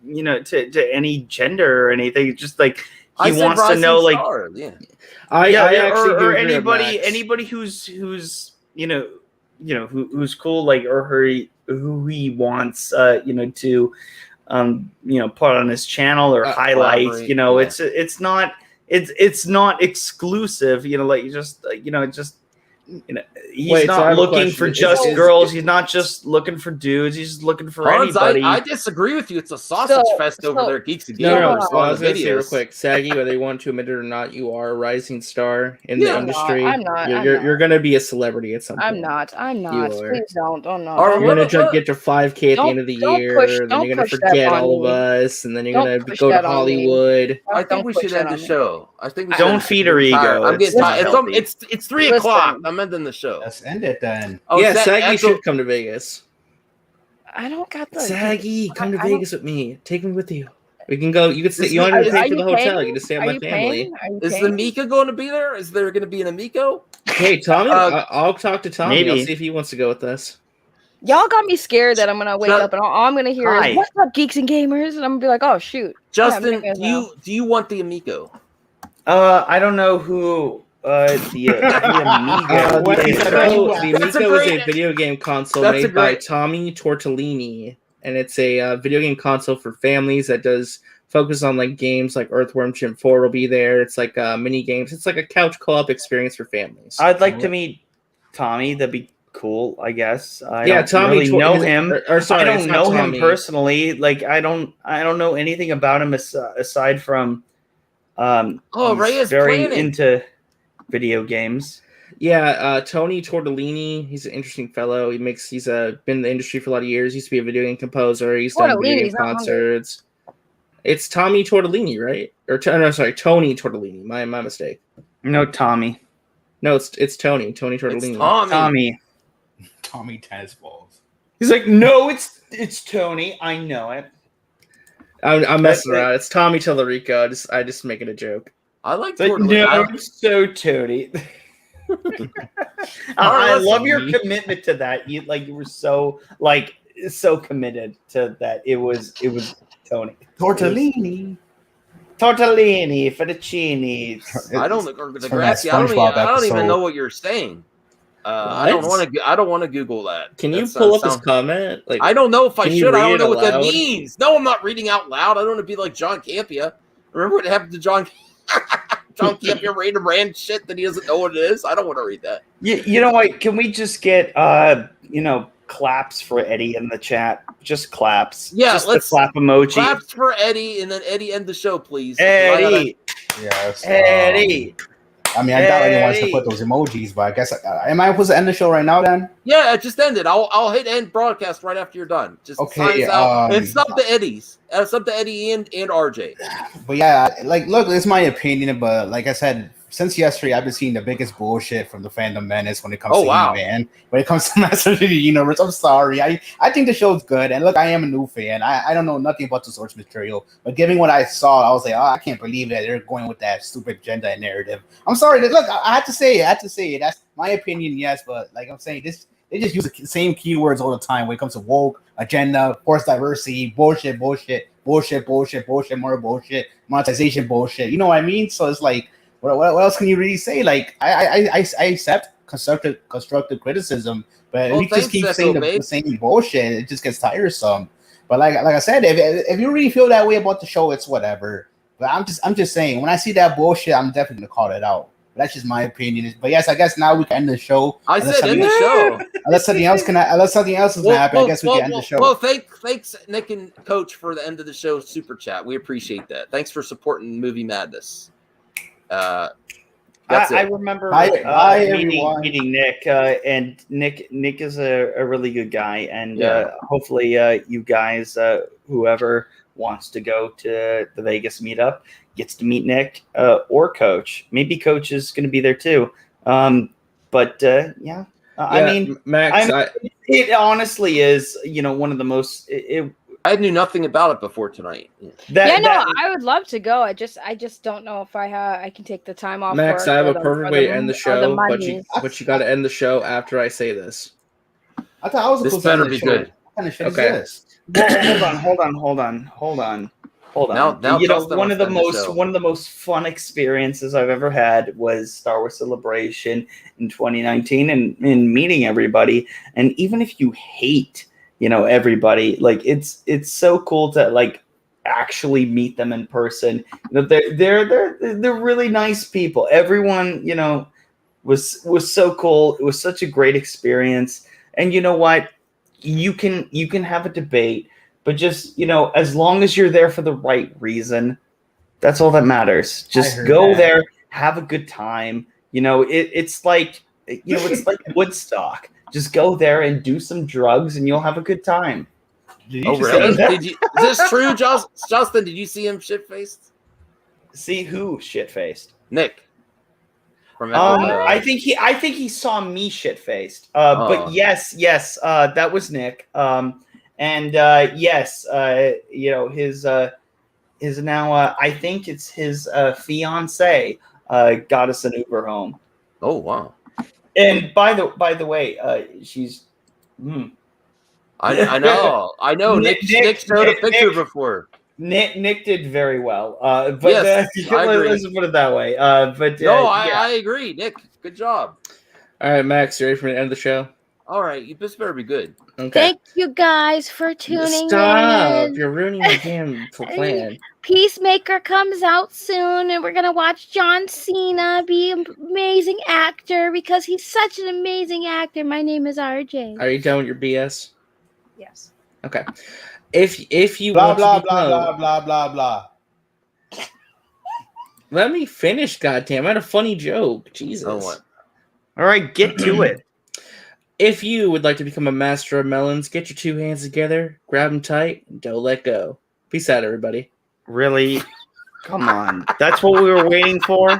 to any gender or anything. It's just like he wants to know like I actually or anybody who's who's cool, like, or who he wants to put on his channel or highlight. It's not exclusive. He's not looking for just girls. He's not just looking for dudes. He's just looking for anybody. I disagree with you. It's a sausage fest over there, Geeks and Gamers. No, I was going to say real quick, Saggy, whether you want to admit it or not, you are a rising star in the industry. I'm not. You're going to be a celebrity at some point. I'm not. Please don't. Oh no. You're going to get to 5K at the end of the year. Then you're going to forget all of us, and then you're going to go to Hollywood. I think we should end the show. I think we don't feed her ego. I'm getting tired. It's 3 o'clock. I'm ending the show. Let's end it then. Saggy should come to Vegas. I don't got the Saggy. Come to Vegas with me. Take me with you. We can go. You can stay. You don't have to pay for the hotel. You can just stay with my family. Is the Mika going to be there? Is there going to be an Amico? Hey, Tommy. I'll talk to Tommy. Maybe. I'll see if he wants to go with us. Y'all got me scared that I'm gonna wake up and all I'm gonna hear is "What's up, Geeks and Gamers?" and I'm gonna be like, "Oh shoot." Justin, do you want the Amico? I don't know who. The Amigo. The Amigo is a video game console made by Tommy Tortellini, and it's a video game console for families that does focus on like games like Earthworm Jim 4 will be there. It's like mini games. It's like a couch co-op experience for families. I'd like to meet Tommy. That'd be cool, I guess. I don't Tommy really know him. I don't know him personally. Like I don't know anything about him aside from Ray is very into video games. Tony Tortellini, he's an interesting fellow. He's been in the industry for a lot of years. He used to be a video game composer. He's done video game concerts. It's Tommy Tortellini, right? Tony Tortellini. My mistake. No, Tommy. No, it's Tony. Tony Tortellini. Tommy. Tommy tennis balls. He's like, no, it's Tony. I know it. I'm messing around. It's Tommy Tellerico. I just making a joke. I like no, so Tony. I love your commitment to that. You were so committed to that. It was Tony. Tortellini, fettuccine. I don't even know what you're saying. I don't want to Google that. Can you pull up his comment? Like, I don't know if I should. I don't know what that means. No, I'm not reading out loud. I don't want to be like John Campia. Remember what happened to John Campia random brand shit that he doesn't know what it is? I don't want to read that. You know what? Can we just get claps for Eddie in the chat. Just claps. Yeah, just let's the clap emoji. Claps for Eddie, and then Eddie end the show, please. Eddie. Yes. Eddie. I mean, I doubt anyone wants to put those emojis, but I guess am I supposed to end the show right now then? Yeah, just end it. I'll hit end broadcast right after you're done. Just Okay, sign us out. It's up to Eddie's. It's up to Eddie and RJ. But yeah, like, look, it's my opinion, but like I said, since yesterday, I've been seeing the biggest bullshit from the fandom menace when it comes to man. When it comes to Master of the Universe, I'm sorry. I think the show's good, and look, I am a new fan. I don't know nothing about the source material, but given what I saw, I was like, oh, I can't believe that they're going with that stupid gender narrative. I'm sorry. Look, I had to say it. That's my opinion, yes, but like I'm saying, they just use the same keywords all the time when it comes to woke, agenda, forced diversity, bullshit, more bullshit, monetization bullshit. You know what I mean? So it's like, what else can you really say? Like, I accept constructive criticism, but if you just keep saying the same bullshit, it just gets tiresome. But like I said, if you really feel that way about the show, it's whatever. But I'm just saying, when I see that bullshit, I'm definitely gonna call it out. But that's just my opinion. But yes, I guess now we can end the show. I said end the show. Unless something else is gonna happen, I guess we can end the show. Well, thanks Nick and Coach for the end of the show super chat. We appreciate that. Thanks for supporting Movie Madness. I remember meeting Nick, and Nick is a really good guy, and hopefully you guys, whoever wants to go to the Vegas meetup, gets to meet Nick or Coach. Maybe Coach is going to be there too. I mean, Max, it honestly is, one of the most. I knew nothing about it before tonight. I would love to go. I just don't know if I can take the time off. Max, I have a perfect way to end the show, but you got to end the show after I say this. I thought I was this better be good. What kind of shit is this? Hold on. Now one of the most fun experiences I've ever had was Star Wars Celebration in 2019, and meeting everybody. And even if you hate, everybody, like it's so cool to like actually meet them in person. They're really nice people. Everyone, was so cool. It was such a great experience. And you know what? You can have a debate, but just, as long as you're there for the right reason, that's all that matters. Just go there, have a good time. It's like Woodstock. Just go there and do some drugs, and you'll have a good time. Oh, really? Is this true, Justin? Did you see him shit-faced? See who shit-faced? Nick. I think he saw me shit-faced. But yes, that was Nick. His now I think it's his fiance got us an Uber home. Oh wow. And by the way, she's. I know. Nick showed a picture before. Nick did very well. But yes, I agree. Let's put it that way. I agree. Nick, good job. All right, Max, you ready for me to end the show? All right, this better be good. Okay. Thank you guys for tuning in. You're ruining the damn plan. Peacemaker comes out soon, and we're gonna watch John Cena be an amazing actor because he's such an amazing actor. My name is RJ. Are you done with your BS? Yes. Okay. If you blah blah blah. Let me finish, goddamn! I had a funny joke. Jesus. Oh, what? All right, get to it. If you would like to become a master of melons, get your two hands together, grab them tight, and don't let go. Peace out, everybody. Really? Come on. That's what we were waiting for?